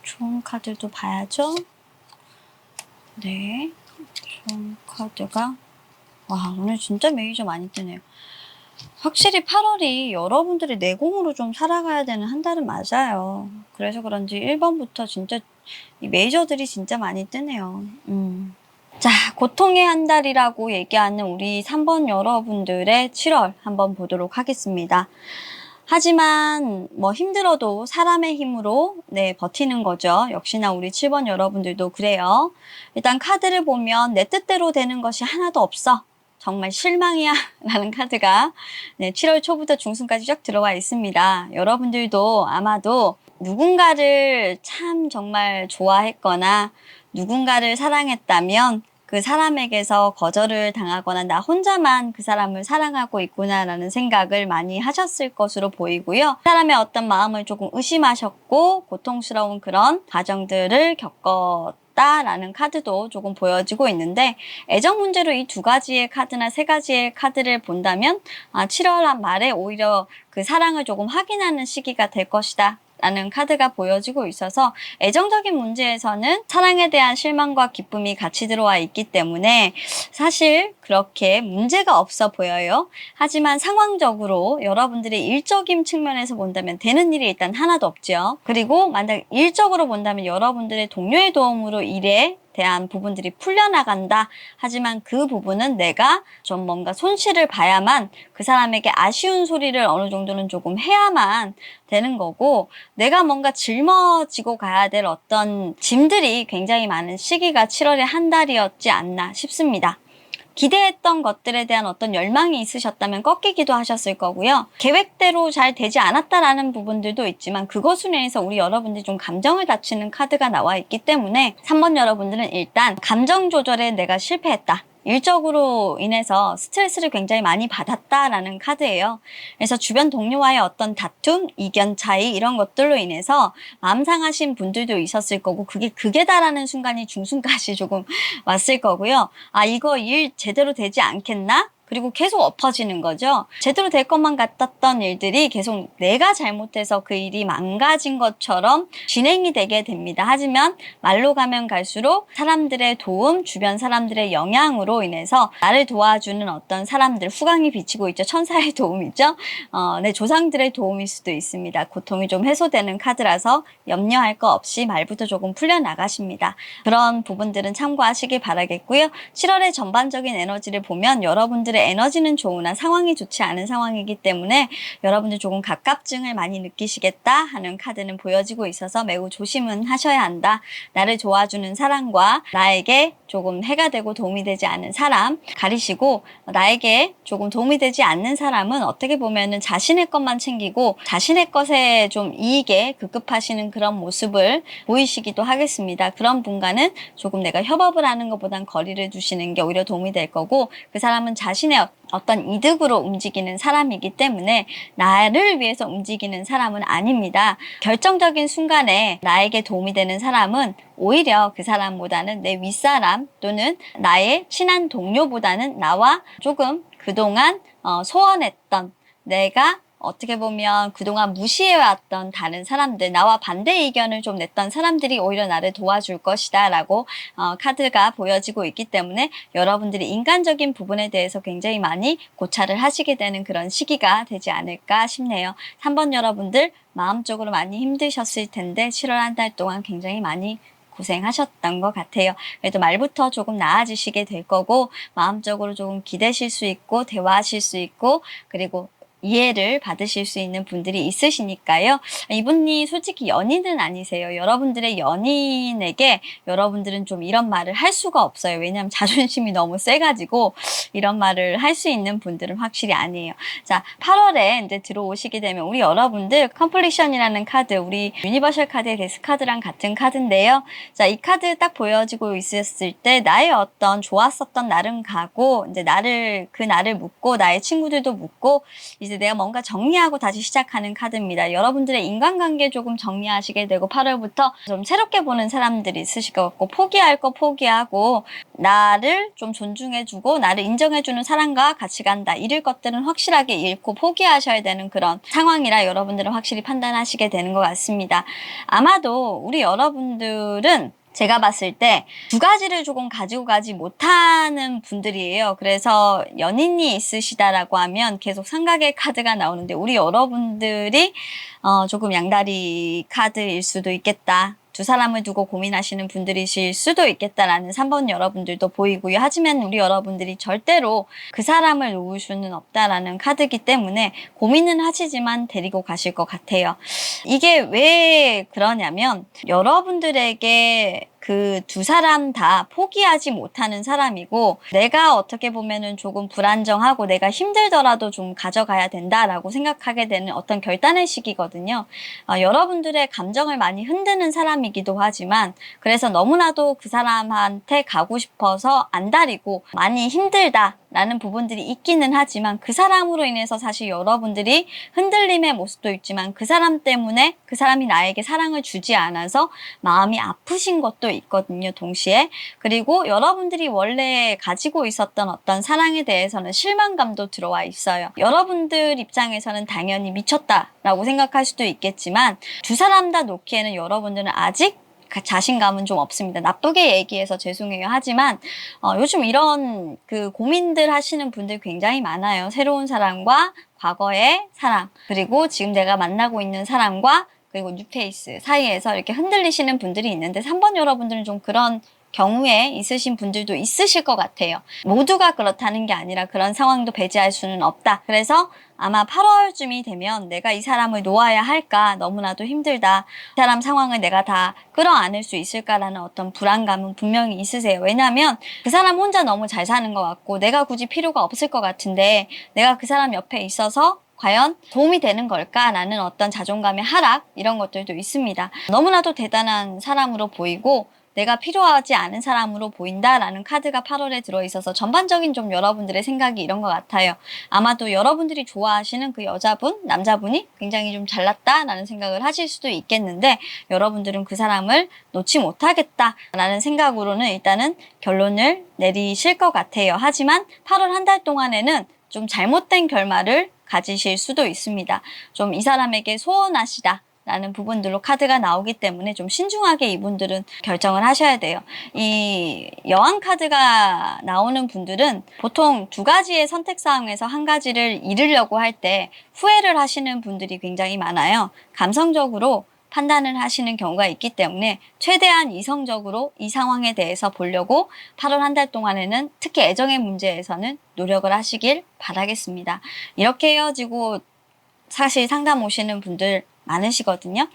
좋은 카드도 봐야죠. 네, 좋은 카드가 와, 오늘 진짜 메이저 많이 뜨네요. 확실히 8월이 여러분들이 내공으로 좀 살아가야 되는 한 달은 맞아요. 그래서 그런지 1번부터 진짜 이 메이저들이 진짜 많이 뜨네요. 자, 고통의 한 달이라고 얘기하는 우리 3번 여러분들의 7월 한번 보도록 하겠습니다. 하지만 뭐 힘들어도 사람의 힘으로 버티는 거죠. 역시나 우리 7번 여러분들도 그래요. 일단 카드를 보면 내 뜻대로 되는 것이 하나도 없어. 정말 실망이야 라는 카드가 7월 초부터 중순까지 쫙 들어와 있습니다. 여러분들도 아마도 누군가를 참 정말 좋아했거나 누군가를 사랑했다면 그 사람에게서 거절을 당하거나 나 혼자만 그 사람을 사랑하고 있구나라는 생각을 많이 하셨을 것으로 보이고요. 사람의 어떤 마음을 조금 의심하셨고 고통스러운 그런 과정들을 겪었다라는 카드도 조금 보여지고 있는데 애정 문제로 이 두 가지의 카드나 세 가지의 카드를 본다면 7월 말에 오히려 그 사랑을 조금 확인하는 시기가 될 것이다. 라는 카드가 보여지고 있어서 애정적인 문제에서는 사랑에 대한 실망과 기쁨이 같이 들어와 있기 때문에 사실 그렇게 문제가 없어 보여요. 하지만 상황적으로 여러분들의 일적인 측면에서 본다면 되는 일이 일단 하나도 없죠. 그리고 만약 일적으로 본다면 여러분들의 동료의 도움으로 일에 대한 부분들이 풀려나간다. 하지만 그 부분은 내가 좀 뭔가 손실을 봐야만 그 사람에게 아쉬운 소리를 어느 정도는 조금 해야만 되는 거고 내가 뭔가 짊어지고 가야 될 어떤 짐들이 굉장히 많은 시기가 7월의 한 달이었지 않나 싶습니다. 기대했던 것들에 대한 어떤 열망이 있으셨다면 꺾이기도 하셨을 거고요. 계획대로 잘 되지 않았다라는 부분들도 있지만 그것으로 인해서 우리 여러분들이 좀 감정을 다치는 카드가 나와 있기 때문에 3번 여러분들은 일단 감정 조절에 내가 실패했다. 일적으로 인해서 스트레스를 굉장히 많이 받았다라는 카드예요. 그래서 주변 동료와의 어떤 다툼, 이견 차이 이런 것들로 인해서 마음 상하신 분들도 있었을 거고 그게 극에 달하는 순간이 중순까지 조금 왔을 거고요. 이거 일 제대로 되지 않겠나? 그리고 계속 엎어지는 거죠. 제대로 될 것만 같았던 일들이 계속 내가 잘못해서 그 일이 망가진 것처럼 진행이 되게 됩니다. 하지만 말로 가면 갈수록 사람들의 도움, 주변 사람들의 영향으로 인해서 나를 도와주는 어떤 사람들, 후광이 비치고 있죠. 천사의 도움이죠. 내 조상들의 도움일 수도 있습니다. 고통이 좀 해소되는 카드라서 염려할 거 없이 말부터 조금 풀려나가십니다. 그런 부분들은 참고하시길 바라겠고요. 7월의 전반적인 에너지를 보면 여러분들의 여러분들의 에너지는 좋으나 상황이 좋지 않은 상황이기 때문에 여러분들 조금 갑갑증을 많이 느끼시겠다 하는 카드는 보여지고 있어서 매우 조심은 하셔야 한다. 나를 도와주는 사람과 나에게 조금 해가 되고 도움이 되지 않는 사람 가리시고, 나에게 조금 도움이 되지 않는 사람은 어떻게 보면은 자신의 것만 챙기고 자신의 것에 좀 이익에 급급하시는 그런 모습을 보이시기도 하겠습니다. 그런 분과는 조금 내가 협업을 하는 것보단 거리를 두시는 게 오히려 도움이 될 거고, 그 사람은 자신의 어떤 이득으로 움직이는 사람이기 때문에 나를 위해서 움직이는 사람은 아닙니다. 결정적인 순간에 나에게 도움이 되는 사람은 오히려 그 사람보다는 내 윗사람 또는 나의 친한 동료보다는 나와 조금 그동안 소원했던, 내가 어떻게 보면 그동안 무시해왔던 다른 사람들, 나와 반대 의견을 좀 냈던 사람들이 오히려 나를 도와줄 것이다 라고 카드가 보여지고 있기 때문에 여러분들이 인간적인 부분에 대해서 굉장히 많이 고찰을 하시게 되는 그런 시기가 되지 않을까 싶네요. 3번 여러분들 마음적으로 많이 힘드셨을 텐데 7월 한 달 동안 굉장히 많이 고생하셨던 것 같아요. 그래도 말부터 조금 나아지시게 될 거고, 마음적으로 조금 기대실 수 있고 대화하실 수 있고, 그리고 이해를 받으실 수 있는 분들이 있으시니까요. 이분이 솔직히 연인은 아니세요. 여러분들의 연인에게 여러분들은 좀 이런 말을 할 수가 없어요. 왜냐하면 자존심이 너무 세가지고 이런 말을 할 수 있는 분들은 확실히 아니에요. 자, 8월에 이제 들어오시게 되면 우리 여러분들 컴플리션이라는 카드, 우리 유니버셜 카드의 데스 카드랑 같은 카드인데요. 자, 이 카드 딱 보여지고 있었을 때 나의 어떤 좋았었던 날은 가고, 이제 그 날을 묻고 나의 친구들도 묻고 이제 내가 뭔가 정리하고 다시 시작하는 카드입니다. 여러분들의 인간관계 조금 정리하시게 되고 8월부터 좀 새롭게 보는 사람들이 있으실 것 같고, 포기할 거 포기하고 나를 좀 존중해주고 나를 인정해주는 사람과 같이 간다. 잃을 것들은 확실하게 잃고 포기하셔야 되는 그런 상황이라 여러분들은 확실히 판단하시게 되는 것 같습니다. 아마도 우리 여러분들은 제가 봤을 때 두 가지를 조금 가지고 가지 못하는 분들이에요. 그래서 연인이 있으시다라고 하면 계속 삼각의 카드가 나오는데, 우리 여러분들이 조금 양다리 카드일 수도 있겠다. 두 사람을 두고 고민하시는 분들이실 수도 있겠다라는 3번 여러분들도 보이고요. 하지만 우리 여러분들이 절대로 그 사람을 놓을 수는 없다라는 카드이기 때문에 고민은 하시지만 데리고 가실 것 같아요. 이게 왜 그러냐면 여러분들에게 그 두 사람 다 포기하지 못하는 사람이고, 내가 어떻게 보면은 조금 불안정하고 내가 힘들더라도 좀 가져가야 된다라고 생각하게 되는 어떤 결단의 시기거든요. 여러분들의 감정을 많이 흔드는 사람이기도 하지만, 그래서 너무나도 그 사람한테 가고 싶어서 안달이고 많이 힘들다 라는 부분들이 있기는 하지만, 그 사람으로 인해서 사실 여러분들이 흔들림의 모습도 있지만 그 사람 때문에 그 사람이 나에게 사랑을 주지 않아서 마음이 아프신 것도 있거든요, 동시에. 그리고 여러분들이 원래 가지고 있었던 어떤 사랑에 대해서는 실망감도 들어와 있어요. 여러분들 입장에서는 당연히 미쳤다라고 생각할 수도 있겠지만, 두 사람 다 놓기에는 여러분들은 아직 자신감은 좀 없습니다. 나쁘게 얘기해서 죄송해요. 하지만 요즘 이런 그 고민들 하시는 분들 굉장히 많아요. 새로운 사람과 과거의 사랑, 그리고 지금 내가 만나고 있는 사람과 그리고 뉴페이스 사이에서 이렇게 흔들리시는 분들이 있는데, 3번 여러분들은 좀 그런 경우에 있으신 분들도 있으실 것 같아요. 모두가 그렇다는 게 아니라 그런 상황도 배제할 수는 없다. 그래서 아마 8월쯤이 되면 내가 이 사람을 놓아야 할까, 너무나도 힘들다, 이 사람 상황을 내가 다 끌어안을 수 있을까라는 어떤 불안감은 분명히 있으세요. 왜냐하면 그 사람 혼자 너무 잘 사는 것 같고 내가 굳이 필요가 없을 것 같은데, 내가 그 사람 옆에 있어서 과연 도움이 되는 걸까라는 어떤 자존감의 하락, 이런 것들도 있습니다. 너무나도 대단한 사람으로 보이고 내가 필요하지 않은 사람으로 보인다라는 카드가 8월에 들어있어서 전반적인 좀 여러분들의 생각이 이런 것 같아요. 아마도 여러분들이 좋아하시는 그 여자분, 남자분이 굉장히 좀 잘났다라는 생각을 하실 수도 있겠는데, 여러분들은 그 사람을 놓지 못하겠다라는 생각으로는 일단은 결론을 내리실 것 같아요. 하지만 8월 한 달 동안에는 좀 잘못된 결말을 가지실 수도 있습니다. 좀 이 사람에게 소원하시다 라는 부분들로 카드가 나오기 때문에 좀 신중하게 이분들은 결정을 하셔야 돼요. 이 여왕 카드가 나오는 분들은 보통 두 가지의 선택사항에서 한 가지를 잃으려고 할 때 후회를 하시는 분들이 굉장히 많아요. 감성적으로 판단을 하시는 경우가 있기 때문에 최대한 이성적으로 이 상황에 대해서 보려고 8월 한 달 동안에는 특히 애정의 문제에서는 노력을 하시길 바라겠습니다. 이렇게 헤어지고 사실 상담 오시는 분들 많으시거든요.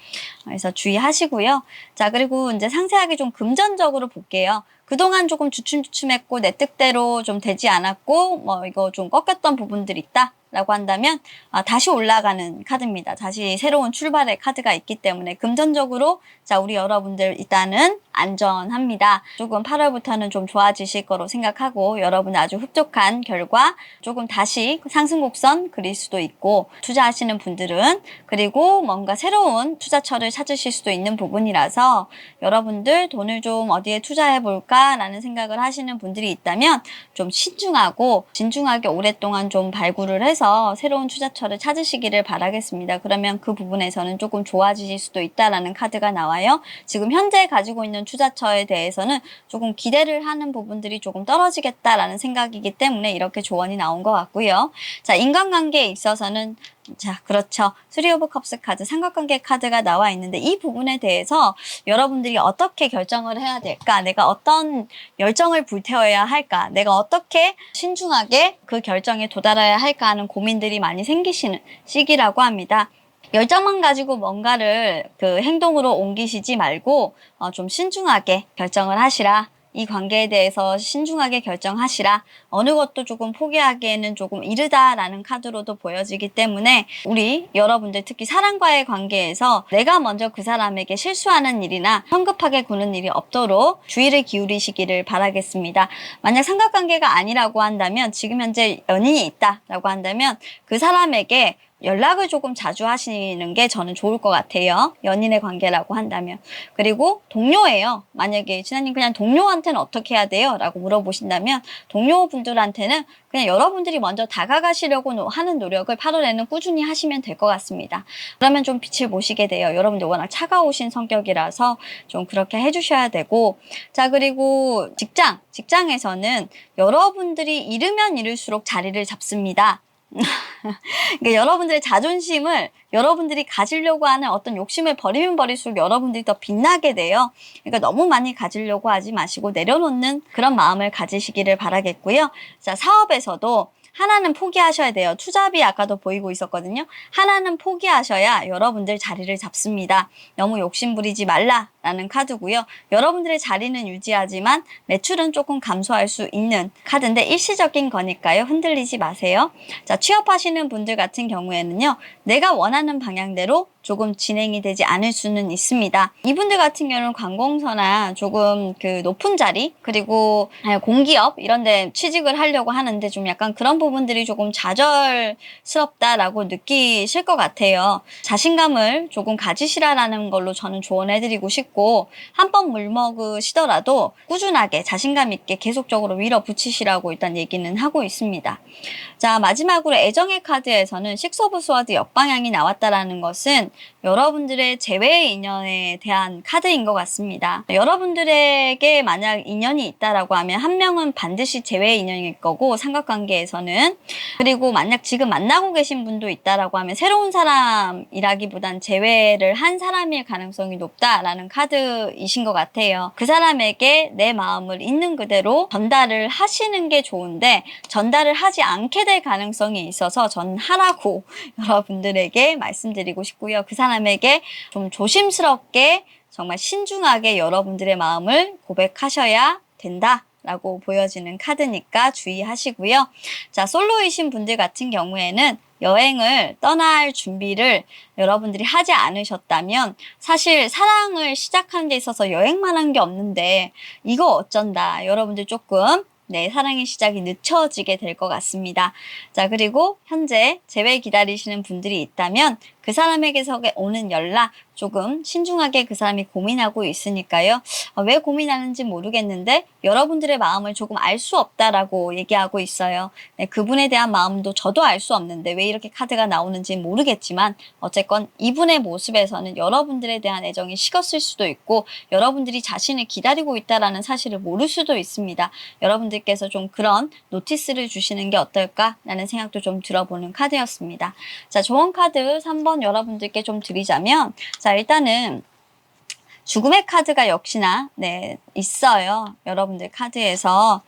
그래서 주의하시고요. 자, 그리고 이제 상세하게 좀 금전적으로 볼게요. 그동안 조금 주춤주춤했고 내 뜻대로 좀 되지 않았고 뭐 이거 좀 꺾였던 부분들이 있다 라고 한다면 다시 올라가는 카드입니다. 다시 새로운 출발의 카드가 있기 때문에 금전적으로 자, 우리 여러분들 일단은 안전합니다. 조금 8월부터는 좀 좋아지실 거로 생각하고 여러분 아주 흡족한 결과 조금 다시 상승 곡선 그릴 수도 있고 투자하시는 분들은 그리고 뭔가 새로운 투자처를 찾으실 수도 있는 부분이라서 여러분들 돈을 좀 어디에 투자해 볼까 라는 생각을 하시는 분들이 있다면 좀 신중하고 진중하게 오랫동안 좀 발굴을 해서 새로운 투자처를 찾으시기를 바라겠습니다. 그러면 그 부분에서는 조금 좋아지실 수도 있다라는 카드가 나와요. 지금 현재 가지고 있는 투자처에 대해서는 조금 기대를 하는 부분들이 조금 떨어지겠다라는 생각이기 때문에 이렇게 조언이 나온 것 같고요. 자, 인간관계에 있어서는 자, 그렇죠. 3 오브 컵스 카드, 삼각관계 카드가 나와 있는데 이 부분에 대해서 여러분들이 어떻게 결정을 해야 될까? 내가 어떤 열정을 불태워야 할까? 내가 어떻게 신중하게 그 결정에 도달해야 할까 하는 고민들이 많이 생기시는 시기라고 합니다. 열정만 가지고 뭔가를 그 행동으로 옮기시지 말고 좀 신중하게 결정을 하시라. 이 관계에 대해서 신중하게 결정하시라. 어느 것도 조금 포기하기에는 조금 이르다라는 카드로도 보여지기 때문에 우리 여러분들 특히 사랑과의 관계에서 내가 먼저 그 사람에게 실수하는 일이나 성급하게 구는 일이 없도록 주의를 기울이시기를 바라겠습니다. 만약 삼각관계가 아니라고 한다면 지금 현재 연인이 있다라고 한다면 그 사람에게 연락을 조금 자주 하시는 게 저는 좋을 것 같아요. 연인의 관계라고 한다면. 그리고 동료예요. 만약에 진아님 그냥 동료한테는 어떻게 해야 돼요? 라고 물어보신다면 동료분들한테는 그냥 여러분들이 먼저 다가가시려고 하는 노력을 8월에는 꾸준히 하시면 될 것 같습니다. 그러면 좀 빛을 보시게 돼요. 여러분들 워낙 차가우신 성격이라서 좀 그렇게 해주셔야 되고 자 그리고 직장에서는 여러분들이 잃으면 잃을수록 자리를 잡습니다. 그러니까 여러분들의 자존심을 여러분들이 가지려고 하는 어떤 욕심을 버리면 버릴수록 여러분들이 더 빛나게 돼요. 그러니까 너무 많이 가지려고 하지 마시고 내려놓는 그런 마음을 가지시기를 바라겠고요. 자, 사업에서도 하나는 포기하셔야 돼요. 투잡이 아까도 보이고 있었거든요. 하나는 포기하셔야 여러분들 자리를 잡습니다. 너무 욕심 부리지 말라라는 카드고요. 여러분들의 자리는 유지하지만 매출은 조금 감소할 수 있는 카드인데 일시적인 거니까요. 흔들리지 마세요. 자, 취업하시는 분들 같은 경우에는요. 내가 원하는 방향대로 조금 진행이 되지 않을 수는 있습니다. 이분들 같은 경우는 관공서나 조금 그 높은 자리 그리고 공기업 이런 데 취직을 하려고 하는데 좀 약간 그런 부분들이 조금 좌절스럽다라고 느끼실 것 같아요. 자신감을 조금 가지시라라는 걸로 저는 조언해드리고 싶고 한 번 물먹으시더라도 꾸준하게 자신감 있게 계속적으로 밀어붙이시라고 일단 얘기는 하고 있습니다. 자, 마지막으로 애정의 카드에서는 식스 오브 스워드 역방향이 나왔다라는 것은 여러분들의 재회의 인연에 대한 카드인 것 같습니다. 여러분들에게 만약 인연이 있다라고 하면 한 명은 반드시 재회의 인연일 거고 삼각관계에서는 그리고 만약 지금 만나고 계신 분도 있다라고 하면 새로운 사람이라기보단 재회를 한 사람일 가능성이 높다라는 카드이신 것 같아요. 그 사람에게 내 마음을 있는 그대로 전달을 하시는 게 좋은데 전달을 하지 않게 될 가능성이 있어서 전 하라고 여러분들에게 말씀드리고 싶고요. 그 사람에게 좀 조심스럽게 정말 신중하게 여러분들의 마음을 고백하셔야 된다. 라고 보여지는 카드니까 주의하시고요. 자, 솔로이신 분들 같은 경우에는 여행을 떠날 준비를 여러분들이 하지 않으셨다면 사실 사랑을 시작하는 데 있어서 여행만 한 게 없는데 이거 어쩐다. 여러분들 조금 사랑의 시작이 늦춰지게 될 것 같습니다. 자, 그리고 현재 재회 기다리시는 분들이 있다면 그 사람에게서 오는 연락 조금 신중하게 그 사람이 고민하고 있으니까요. 왜 고민하는지 모르겠는데 여러분들의 마음을 조금 알 수 없다라고 얘기하고 있어요. 네, 그분에 대한 마음도 저도 알 수 없는데 왜 이렇게 카드가 나오는지 모르겠지만 어쨌건 이분의 모습에서는 여러분들에 대한 애정이 식었을 수도 있고 여러분들이 자신을 기다리고 있다라는 사실을 모를 수도 있습니다. 여러분들께서 좀 그런 노티스를 주시는 게 어떨까라는 생각도 좀 들어보는 카드였습니다. 자, 조언 카드 3번 한번 여러분들께 좀 드리자면, 자, 일단은 죽음의 카드가 역시나 네, 있어요. 여러분들 카드에서.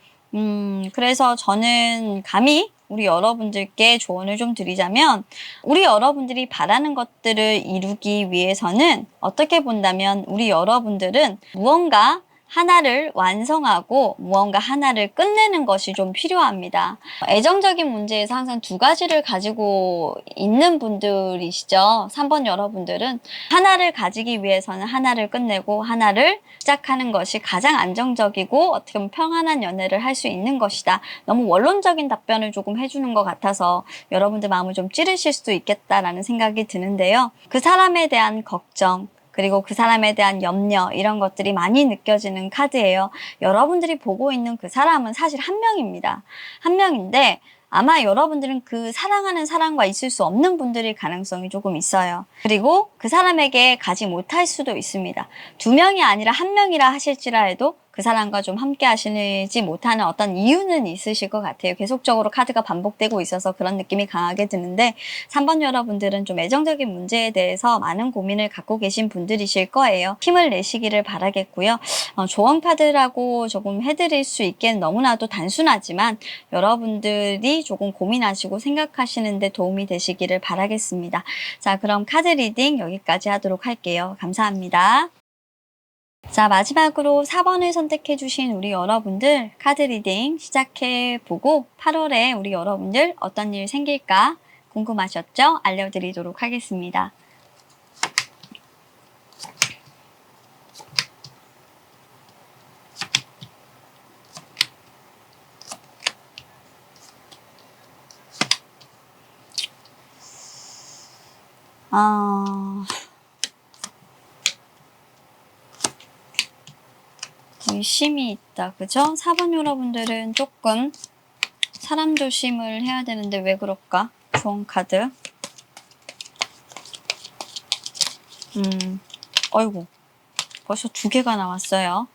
그래서 저는 감히 우리 여러분들께 조언을 좀 드리자면, 우리 여러분들이 바라는 것들을 이루기 위해서는 어떻게 본다면 우리 여러분들은 무언가 하나를 완성하고 무언가 하나를 끝내는 것이 좀 필요합니다. 애정적인 문제에서 항상 두 가지를 가지고 있는 분들이시죠. 3번 여러분들은 하나를 가지기 위해서는 하나를 끝내고 하나를 시작하는 것이 가장 안정적이고 어떻게 보면 평안한 연애를 할 수 있는 것이다. 너무 원론적인 답변을 조금 해주는 것 같아서 여러분들 마음을 좀 찌르실 수도 있겠다라는 생각이 드는데요. 그 사람에 대한 걱정, 그리고 그 사람에 대한 염려, 이런 것들이 많이 느껴지는 카드예요. 여러분들이 보고 있는 그 사람은 사실 한 명입니다. 한 명인데 아마 여러분들은 그 사랑하는 사람과 있을 수 없는 분들일 가능성이 조금 있어요. 그리고 그 사람에게 가지 못할 수도 있습니다. 두 명이 아니라 한 명이라 하실지라도 그 사람과 좀 함께 하시지 못하는 어떤 이유는 있으실 것 같아요. 계속적으로 카드가 반복되고 있어서 그런 느낌이 강하게 드는데 3번 여러분들은 좀 애정적인 문제에 대해서 많은 고민을 갖고 계신 분들이실 거예요. 힘을 내시기를 바라겠고요. 조언 카드라고 조금 해드릴 수 있기엔 너무나도 단순하지만 여러분들이 조금 고민하시고 생각하시는데 도움이 되시기를 바라겠습니다. 자, 그럼 카드 리딩 여기까지 하도록 할게요. 감사합니다. 자, 마지막으로 4번을 선택해 주신 우리 여러분들 카드 리딩 시작해 보고 8월에 우리 여러분들 어떤 일 생길까 궁금하셨죠? 알려드리도록 하겠습니다. 의심이 있다. 그죠? 4번 여러분들은 조금 사람 조심을 해야 되는데 왜 그럴까? 조언 카드. 어이구. 벌써 2개가 나왔어요.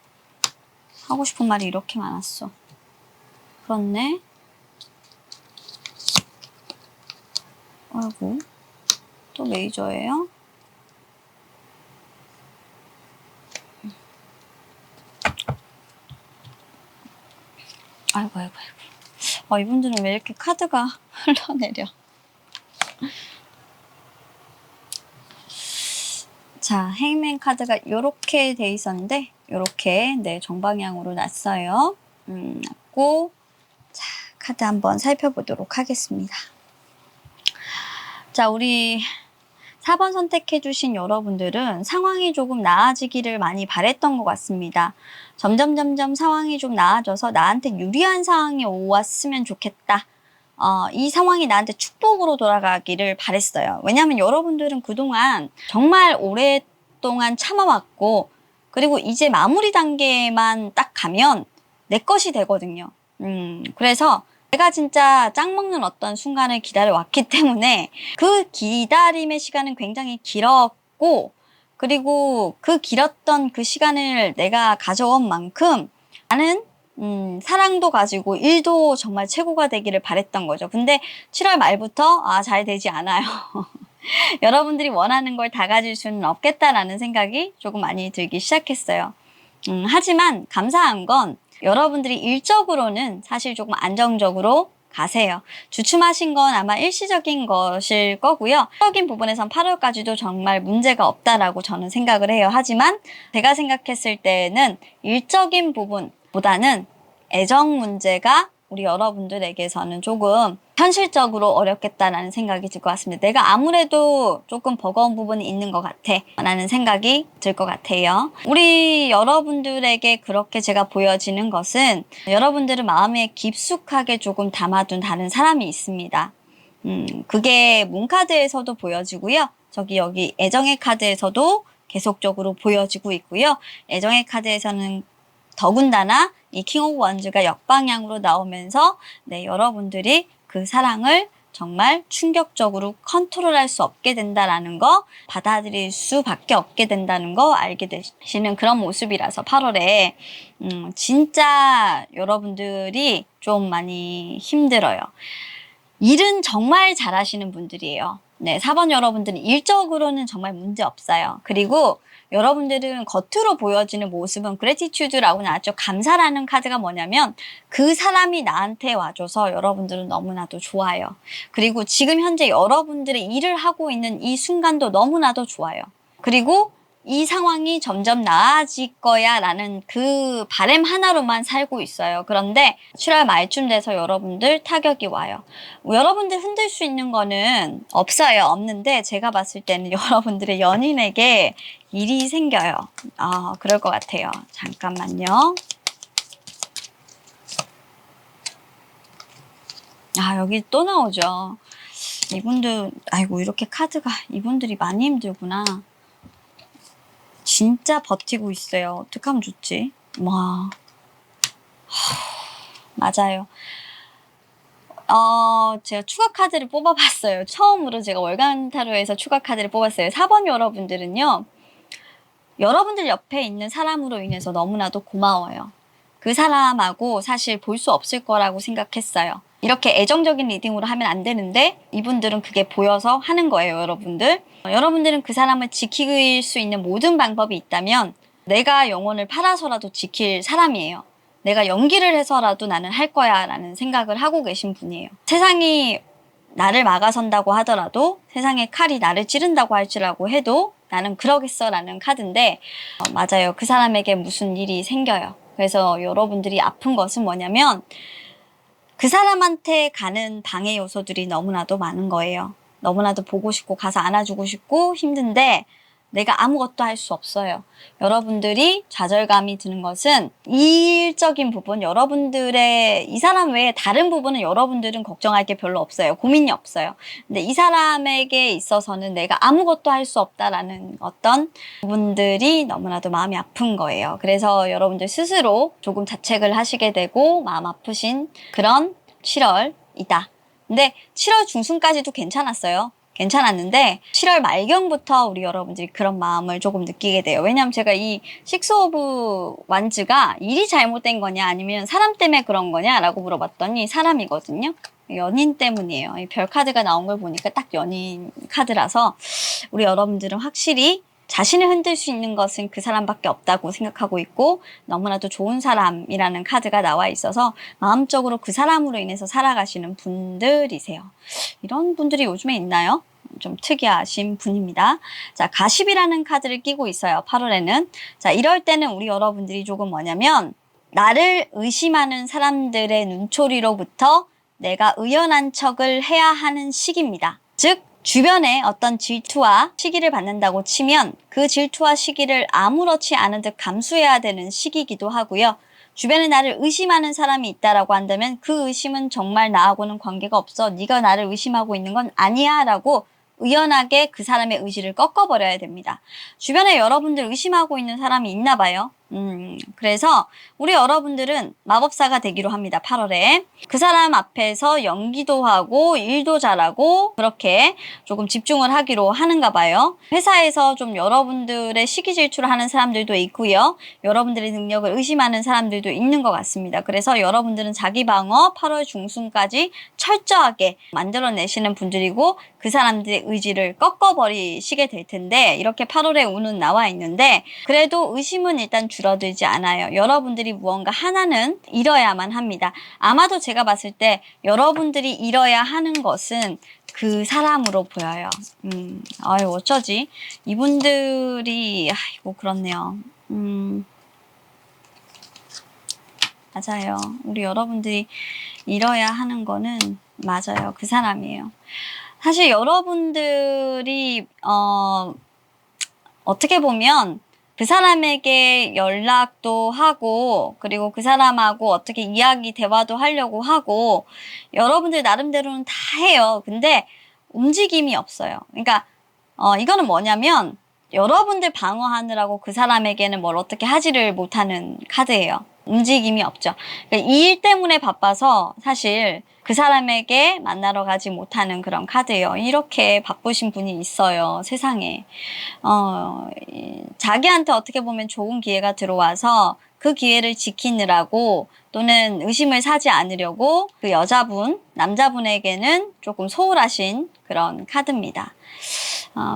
하고 싶은 말이 이렇게 많았어. 그렇네. 어이구. 또 메이저예요? 아이고. 이분들은 왜 이렇게 카드가 흘러내려. 자, 행맨 카드가 이렇게 돼 있었는데 이렇게 네, 정방향으로 났어요. 났고 자, 카드 한번 살펴보도록 하겠습니다. 자, 우리 4번 선택해 주신 여러분들은 상황이 조금 나아지기를 많이 바랬던 것 같습니다. 점점 상황이 좀 나아져서 나한테 유리한 상황이 왔으면 좋겠다. 이 상황이 나한테 축복으로 돌아가기를 바랬어요. 왜냐하면 여러분들은 그동안 정말 오랫동안 참아왔고 그리고 이제 마무리 단계만 딱 가면 내 것이 되거든요. 그래서 내가 진짜 짝 먹는 어떤 순간을 기다려왔기 때문에 그 기다림의 시간은 굉장히 길었고 그리고 그 길었던 그 시간을 내가 가져온 만큼 나는 사랑도 가지고 일도 정말 최고가 되기를 바랬던 거죠. 근데 7월 말부터 잘 되지 않아요. 여러분들이 원하는 걸 다 가질 수는 없겠다라는 생각이 조금 많이 들기 시작했어요. 하지만 감사한 건 여러분들이 일적으로는 사실 조금 안정적으로 가세요. 주춤하신 건 아마 일시적인 것일 거고요. 일적인 부분에선 8월까지도 정말 문제가 없다라고 저는 생각을 해요. 하지만 제가 생각했을 때는 일적인 부분보다는 애정 문제가 우리 여러분들에게서는 조금 현실적으로 어렵겠다라는 생각이 들 것 같습니다. 내가 아무래도 조금 버거운 부분이 있는 것 같아 라는 생각이 들 것 같아요. 우리 여러분들에게 그렇게 제가 보여지는 것은 여러분들은 마음에 깊숙하게 조금 담아둔 다른 사람이 있습니다. 그게 문카드에서도 보여지고요. 여기 애정의 카드에서도 계속적으로 보여지고 있고요. 애정의 카드에서는 더군다나 이 킹 오브 원즈가 역방향으로 나오면서 네, 여러분들이 그 사랑을 정말 충격적으로 컨트롤할 수 없게 된다라는 거, 받아들일 수밖에 없게 된다는 거 알게 되시는 그런 모습이라서 8월에 진짜 여러분들이 좀 많이 힘들어요. 일은 정말 잘하시는 분들이에요. 네, 4번 여러분들은 일적으로는 정말 문제 없어요. 그리고 여러분들은 겉으로 보여지는 모습은 그래티튜드라고 나왔죠. 감사라는 카드가 뭐냐면 그 사람이 나한테 와줘서 여러분들은 너무나도 좋아요. 그리고 지금 현재 여러분들의 일을 하고 있는 이 순간도 너무나도 좋아요. 그리고 이 상황이 점점 나아질 거야 라는 그 바람 하나로만 살고 있어요. 그런데 7월 말쯤 돼서 여러분들 타격이 와요. 여러분들 흔들 수 있는 거는 없어요. 없는데 제가 봤을 때는 여러분들의 연인에게 일이 생겨요. 그럴 것 같아요. 잠깐만요. 여기 또 나오죠. 이분들, 아이고, 이렇게 카드가, 이분들이 많이 힘들구나. 진짜 버티고 있어요. 어떻게 하면 좋지? 와. 맞아요. 제가 추가 카드를 뽑아봤어요. 처음으로 제가 월간 타로에서 추가 카드를 뽑았어요. 4번 여러분들은요. 여러분들 옆에 있는 사람으로 인해서 너무나도 고마워요. 그 사람하고 사실 볼 수 없을 거라고 생각했어요. 이렇게 애정적인 리딩으로 하면 안 되는데 이분들은 그게 보여서 하는 거예요, 여러분들. 여러분들은 그 사람을 지킬 수 있는 모든 방법이 있다면 내가 영혼을 팔아서라도 지킬 사람이에요. 내가 연기를 해서라도 나는 할 거야 라는 생각을 하고 계신 분이에요. 세상이 나를 막아선다고 하더라도 세상의 칼이 나를 찌른다고 할지라고 해도 나는 그러겠어 라는 카드인데 맞아요. 그 사람에게 무슨 일이 생겨요. 그래서 여러분들이 아픈 것은 뭐냐면 그 사람한테 가는 방해 요소들이 너무나도 많은 거예요. 너무나도 보고 싶고 가서 안아주고 싶고 힘든데 내가 아무것도 할 수 없어요. 여러분들이 좌절감이 드는 것은 일적인 부분, 여러분들의 이 사람 외에 다른 부분은 여러분들은 걱정할 게 별로 없어요. 고민이 없어요. 근데 이 사람에게 있어서는 내가 아무것도 할 수 없다라는 어떤 부분들이 너무나도 마음이 아픈 거예요. 그래서 여러분들 스스로 조금 자책을 하시게 되고 마음 아프신 그런 7월이다. 근데 7월 중순까지도 괜찮았어요. 괜찮았는데 7월 말경부터 우리 여러분들이 그런 마음을 조금 느끼게 돼요. 왜냐하면 제가 이 식스 오브 완즈가 일이 잘못된 거냐 아니면 사람 때문에 그런 거냐 라고 물어봤더니 사람이거든요. 연인 때문이에요. 이 별 카드가 나온 걸 보니까 딱 연인 카드라서 우리 여러분들은 확실히 자신을 흔들 수 있는 것은 그 사람밖에 없다고 생각하고 있고 너무나도 좋은 사람이라는 카드가 나와 있어서 마음적으로 그 사람으로 인해서 살아가시는 분들이세요. 이런 분들이 요즘에 있나요? 좀 특이하신 분입니다. 자, 가십이라는 카드를 끼고 있어요. 8월에는. 자, 이럴 때는 우리 여러분들이 조금 뭐냐면 나를 의심하는 사람들의 눈초리로부터 내가 의연한 척을 해야 하는 시기입니다. 즉 주변에 어떤 질투와 시기를 받는다고 치면 그 질투와 시기를 아무렇지 않은 듯 감수해야 되는 시기이기도 하고요. 주변에 나를 의심하는 사람이 있다라고 한다면 그 의심은 정말 나하고는 관계가 없어. 네가 나를 의심하고 있는 건 아니야 라고 의연하게 그 사람의 의지를 꺾어버려야 됩니다. 주변에 여러분들 의심하고 있는 사람이 있나 봐요. 그래서 우리 여러분들은 마법사가 되기로 합니다. 8월에. 그 사람 앞에서 연기도 하고 일도 잘하고 그렇게 조금 집중을 하기로 하는가 봐요. 회사에서 좀 여러분들의 시기 질투를 하는 사람들도 있고요. 여러분들의 능력을 의심하는 사람들도 있는 것 같습니다. 그래서 여러분들은 자기 방어 8월 중순까지 철저하게 만들어내시는 분들이고 그 사람들의 의지를 꺾어버리시게 될 텐데 이렇게 8월에 운은 나와 있는데 그래도 의심은 일단 줄어들지 않아요. 여러분들이 무언가 하나는 잃어야만 합니다. 아마도 제가 봤을 때 여러분들이 잃어야 하는 것은 그 사람으로 보여요. 아유 어쩌지? 이분들이 아이고 그렇네요. 맞아요. 우리 여러분들이 잃어야 하는 거는 맞아요. 그 사람이에요. 사실 여러분들이 어떻게 보면 그 사람에게 연락도 하고 그리고 그 사람하고 어떻게 이야기 대화도 하려고 하고 여러분들 나름대로는 다 해요. 근데 움직임이 없어요. 그러니까 이거는 뭐냐면 여러분들 방어하느라고 그 사람에게는 뭘 어떻게 하지를 못하는 카드예요. 움직임이 없죠. 그러니까 이 일 때문에 바빠서 사실 그 사람에게 만나러 가지 못하는 그런 카드예요. 이렇게 바쁘신 분이 있어요, 세상에. 자기한테 어떻게 보면 좋은 기회가 들어와서 그 기회를 지키느라고 또는 의심을 사지 않으려고 그 여자분, 남자분에게는 조금 소홀하신 그런 카드입니다.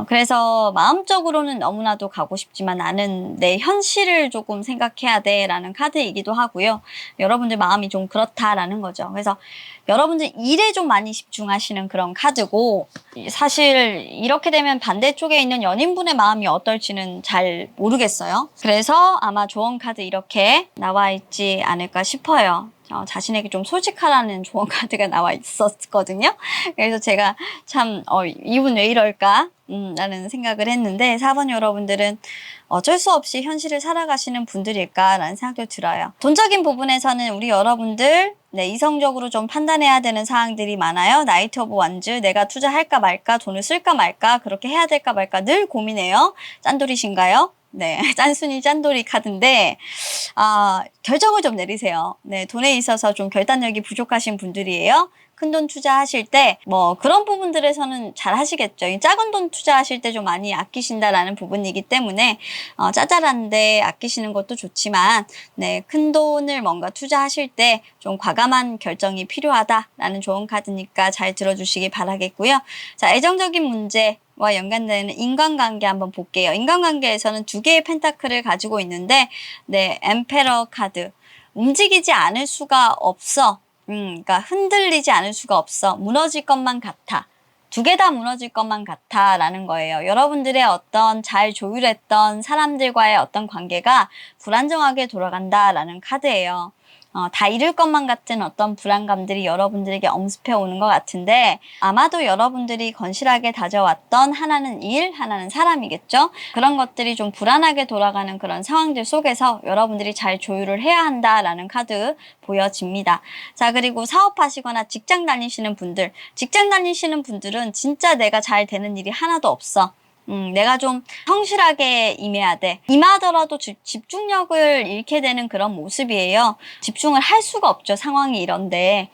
그래서 마음적으로는 너무나도 가고 싶지만 나는 내 현실을 조금 생각해야 돼 라는 카드이기도 하고요. 여러분들 마음이 좀 그렇다라는 거죠. 그래서 여러분들 일에 좀 많이 집중하시는 그런 카드고, 사실 이렇게 되면 반대쪽에 있는 연인분의 마음이 어떨지는 잘 모르겠어요. 그래서 아마 조언 카드 이렇게 나와 있지 않을까 싶어요. 자신에게 좀 솔직하라는 조언 카드가 나와 있었거든요. 그래서 제가 참 이분 왜 이럴까? 라는 생각을 했는데 4번 여러분들은 어쩔 수 없이 현실을 살아가시는 분들일까라는 생각도 들어요. 돈적인 부분에서는 우리 여러분들 이성적으로 좀 판단해야 되는 사항들이 많아요. 나이트 오브 완즈, 내가 투자할까 말까, 돈을 쓸까 말까, 그렇게 해야 될까 말까 늘 고민해요. 짠돌이신가요? 네, 짠순이 짠돌이 카드인데 결정을 좀 내리세요. 네, 돈에 있어서 좀 결단력이 부족하신 분들이에요. 큰 돈 투자하실 때 뭐 그런 부분들에서는 잘 하시겠죠. 이 작은 돈 투자하실 때 좀 많이 아끼신다라는 부분이기 때문에 짜잘한데 아끼시는 것도 좋지만 네, 큰 돈을 뭔가 투자하실 때 좀 과감한 결정이 필요하다라는 좋은 카드니까 잘 들어주시기 바라겠고요. 자, 애정적인 문제와 연관되는 인간관계 한번 볼게요. 인간관계에서는 두 개의 펜타클을 가지고 있는데 네, 엠페러 카드. 움직이지 않을 수가 없어. 그러니까 흔들리지 않을 수가 없어. 무너질 것만 같아. 두 개 다 무너질 것만 같아 라는 거예요. 여러분들의 어떤 잘 조율했던 사람들과의 어떤 관계가 불안정하게 돌아간다라는 카드예요. 다 잃을 것만 같은 어떤 불안감들이 여러분들에게 엄습해 오는 것 같은데 아마도 여러분들이 건실하게 다져왔던 하나는 일, 하나는 사람이겠죠? 그런 것들이 좀 불안하게 돌아가는 그런 상황들 속에서 여러분들이 잘 조율을 해야 한다라는 카드 보여집니다. 자, 그리고 사업하시거나 직장 다니시는 분들은 진짜 내가 잘 되는 일이 하나도 없어. 내가 좀 성실하게 임해야 돼. 임하더라도 집중력을 잃게 되는 그런 모습이에요. 집중을 할 수가 없죠. 상황이 이런데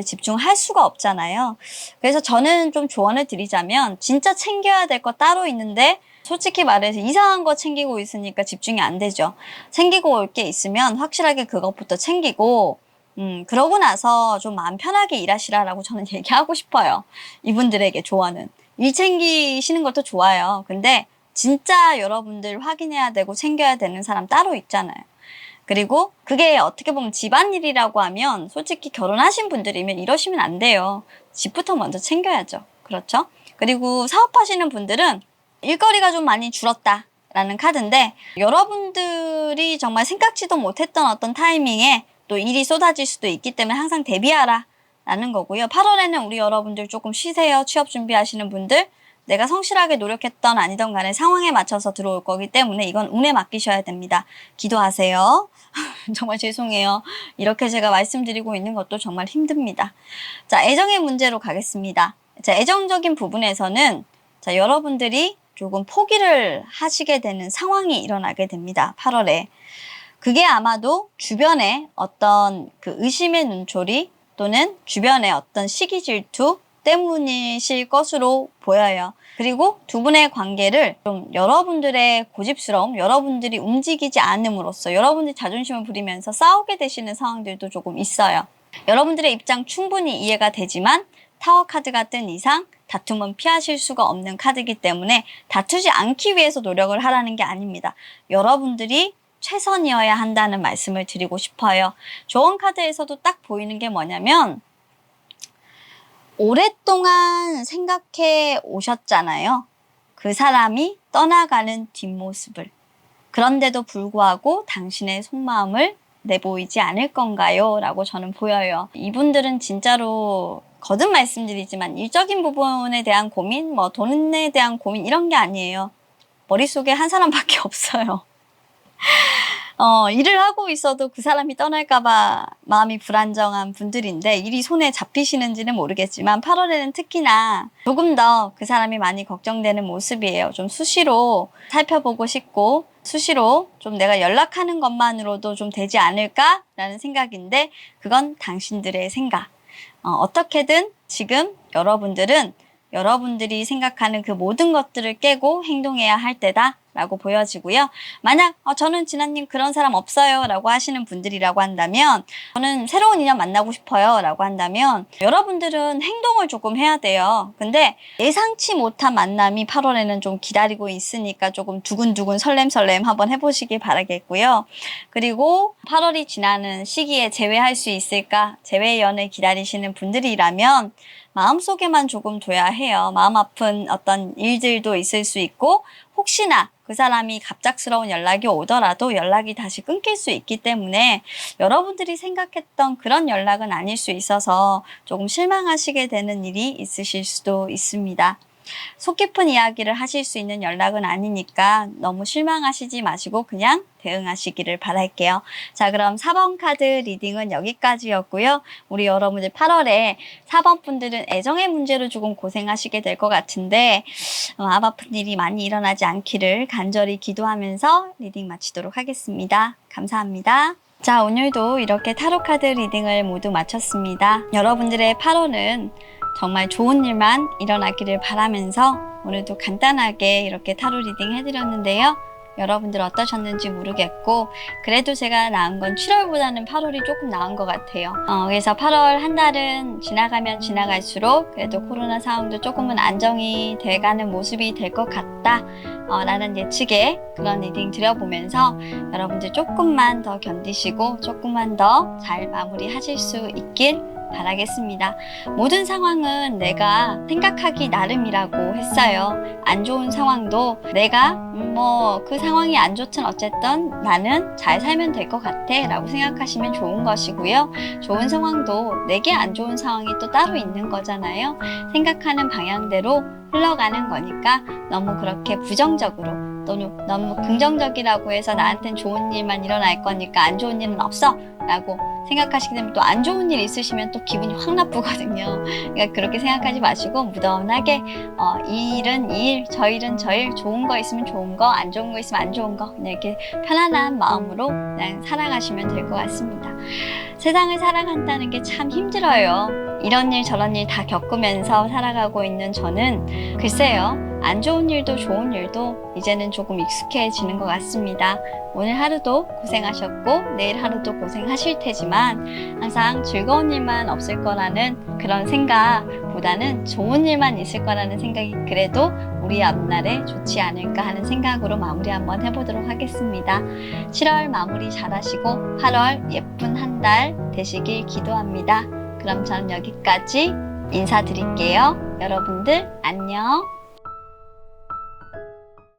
집중할 수가 없잖아요. 그래서 저는 좀 조언을 드리자면 진짜 챙겨야 될 거 따로 있는데 솔직히 말해서 이상한 거 챙기고 있으니까 집중이 안 되죠. 챙기고 올 게 있으면 확실하게 그것부터 챙기고 그러고 나서 좀 마음 편하게 일하시라라고 저는 얘기하고 싶어요. 이분들에게 조언은. 일 챙기시는 것도 좋아요. 근데 진짜 여러분들 확인해야 되고 챙겨야 되는 사람 따로 있잖아요. 그리고 그게 어떻게 보면 집안일이라고 하면 솔직히 결혼하신 분들이면 이러시면 안 돼요. 집부터 먼저 챙겨야죠. 그렇죠? 그리고 사업하시는 분들은 일거리가 좀 많이 줄었다라는 카드인데 여러분들이 정말 생각지도 못했던 어떤 타이밍에 또 일이 쏟아질 수도 있기 때문에 항상 대비하라. 라는 거고요. 8월에는 우리 여러분들 조금 쉬세요. 취업 준비하시는 분들. 내가 성실하게 노력했던 아니던 간에 상황에 맞춰서 들어올 거기 때문에 이건 운에 맡기셔야 됩니다. 기도하세요. 정말 죄송해요. 이렇게 제가 말씀드리고 있는 것도 정말 힘듭니다. 자, 애정의 문제로 가겠습니다. 자, 애정적인 부분에서는 자, 여러분들이 조금 포기를 하시게 되는 상황이 일어나게 됩니다. 8월에. 그게 아마도 주변에 어떤 그 의심의 눈초리 또는 주변의 어떤 시기 질투 때문이실 것으로 보여요. 그리고 두 분의 관계를 좀 여러분들의 고집스러움, 여러분들이 움직이지 않음으로써 여러분들이 자존심을 부리면서 싸우게 되시는 상황들도 조금 있어요. 여러분들의 입장 충분히 이해가 되지만 타워 카드가 뜬 이상 다툼은 피하실 수가 없는 카드이기 때문에 다투지 않기 위해서 노력을 하라는 게 아닙니다. 여러분들이 최선이어야 한다는 말씀을 드리고 싶어요. 조언 카드에서도 딱 보이는 게 뭐냐면 오랫동안 생각해 오셨잖아요. 그 사람이 떠나가는 뒷모습을. 그런데도 불구하고 당신의 속마음을 내보이지 않을 건가요? 라고 저는 보여요. 이분들은 진짜로 거듭 말씀드리지만 일적인 부분에 대한 고민, 뭐 돈에 대한 고민 이런 게 아니에요. 머릿속에 한 사람밖에 없어요. 일을 하고 있어도 그 사람이 떠날까봐 마음이 불안정한 분들인데 일이 손에 잡히시는지는 모르겠지만 8월에는 특히나 조금 더 그 사람이 많이 걱정되는 모습이에요. 좀 수시로 살펴보고 싶고 수시로 좀 내가 연락하는 것만으로도 좀 되지 않을까라는 생각인데 그건 당신들의 생각. 어떻게든 지금 여러분들이 생각하는 그 모든 것들을 깨고 행동해야 할 때다 라고 보여지고요. 만약 저는 진아님 그런 사람 없어요 라고 하시는 분들이라고 한다면, 저는 새로운 인연 만나고 싶어요 라고 한다면 여러분들은 행동을 조금 해야 돼요. 근데 예상치 못한 만남이 8월에는 좀 기다리고 있으니까 조금 두근두근 설렘설렘 한번 해보시길 바라겠고요. 그리고 8월이 지나는 시기에 재회할 수 있을까, 재회 연애 기다리시는 분들이라면 마음속에만 조금 둬야 해요. 마음 아픈 어떤 일들도 있을 수 있고, 혹시나 그 사람이 갑작스러운 연락이 오더라도 연락이 다시 끊길 수 있기 때문에 여러분들이 생각했던 그런 연락은 아닐 수 있어서 조금 실망하시게 되는 일이 있으실 수도 있습니다. 속 깊은 이야기를 하실 수 있는 연락은 아니니까 너무 실망하시지 마시고 그냥 대응하시기를 바랄게요. 자, 그럼 4번 카드 리딩은 여기까지였고요. 우리 여러분들 8월에 4번 분들은 애정의 문제로 조금 고생하시게 될 것 같은데 마음 아픈 일이 많이 일어나지 않기를 간절히 기도하면서 리딩 마치도록 하겠습니다. 감사합니다. 자, 오늘도 이렇게 타로 카드 리딩을 모두 마쳤습니다. 여러분들의 8월은 정말 좋은 일만 일어나기를 바라면서 오늘도 간단하게 이렇게 타로 리딩 해드렸는데요. 여러분들 어떠셨는지 모르겠고 그래도 제가 나은 건 7월보다는 8월이 조금 나은 것 같아요. 그래서 8월 한 달은 지나가면 지나갈수록 그래도 코로나 상황도 조금은 안정이 돼가는 모습이 될 것 같다 라는 예측에 그런 리딩 드려보면서 여러분들 조금만 더 견디시고 조금만 더 잘 마무리하실 수 있길 바라겠습니다. 모든 상황은 내가 생각하기 나름이라고 했어요. 안 좋은 상황도 내가 그 상황이 안 좋든 어쨌든 나는 잘 살면 될 것 같아 라고 생각하시면 좋은 것이고요. 좋은 상황도 내게 안 좋은 상황이 또 따로 있는 거잖아요. 생각하는 방향대로 흘러가는 거니까 너무 그렇게 부정적으로 또는 너무 긍정적이라고 해서 나한텐 좋은 일만 일어날 거니까 안 좋은 일은 없어 라고 생각하시게 되면 또 안 좋은 일 있으시면 또 기분이 확 나쁘거든요. 그러니까 그렇게 생각하지 마시고 무던하게 이 일은 이 일, 저 일은 저 일, 좋은 거 있으면 좋은 거, 안 좋은 거 있으면 안 좋은 거 그냥 이렇게 편안한 마음으로 그냥 살아가시면 될 것 같습니다. 세상을 살아간다는 게 참 힘들어요. 이런 일 저런 일 다 겪으면서 살아가고 있는 저는 글쎄요. 안 좋은 일도 좋은 일도 이제는 조금 익숙해지는 것 같습니다. 오늘 하루도 고생하셨고 내일 하루도 고생하실 테지만 항상 즐거운 일만 없을 거라는 그런 생각보다는 좋은 일만 있을 거라는 생각이 그래도 우리 앞날에 좋지 않을까 하는 생각으로 마무리 한번 해보도록 하겠습니다. 7월 마무리 잘하시고 8월 예쁜 한 달 되시길 기도합니다. 그럼 저는 여기까지 인사드릴게요. 여러분들 안녕.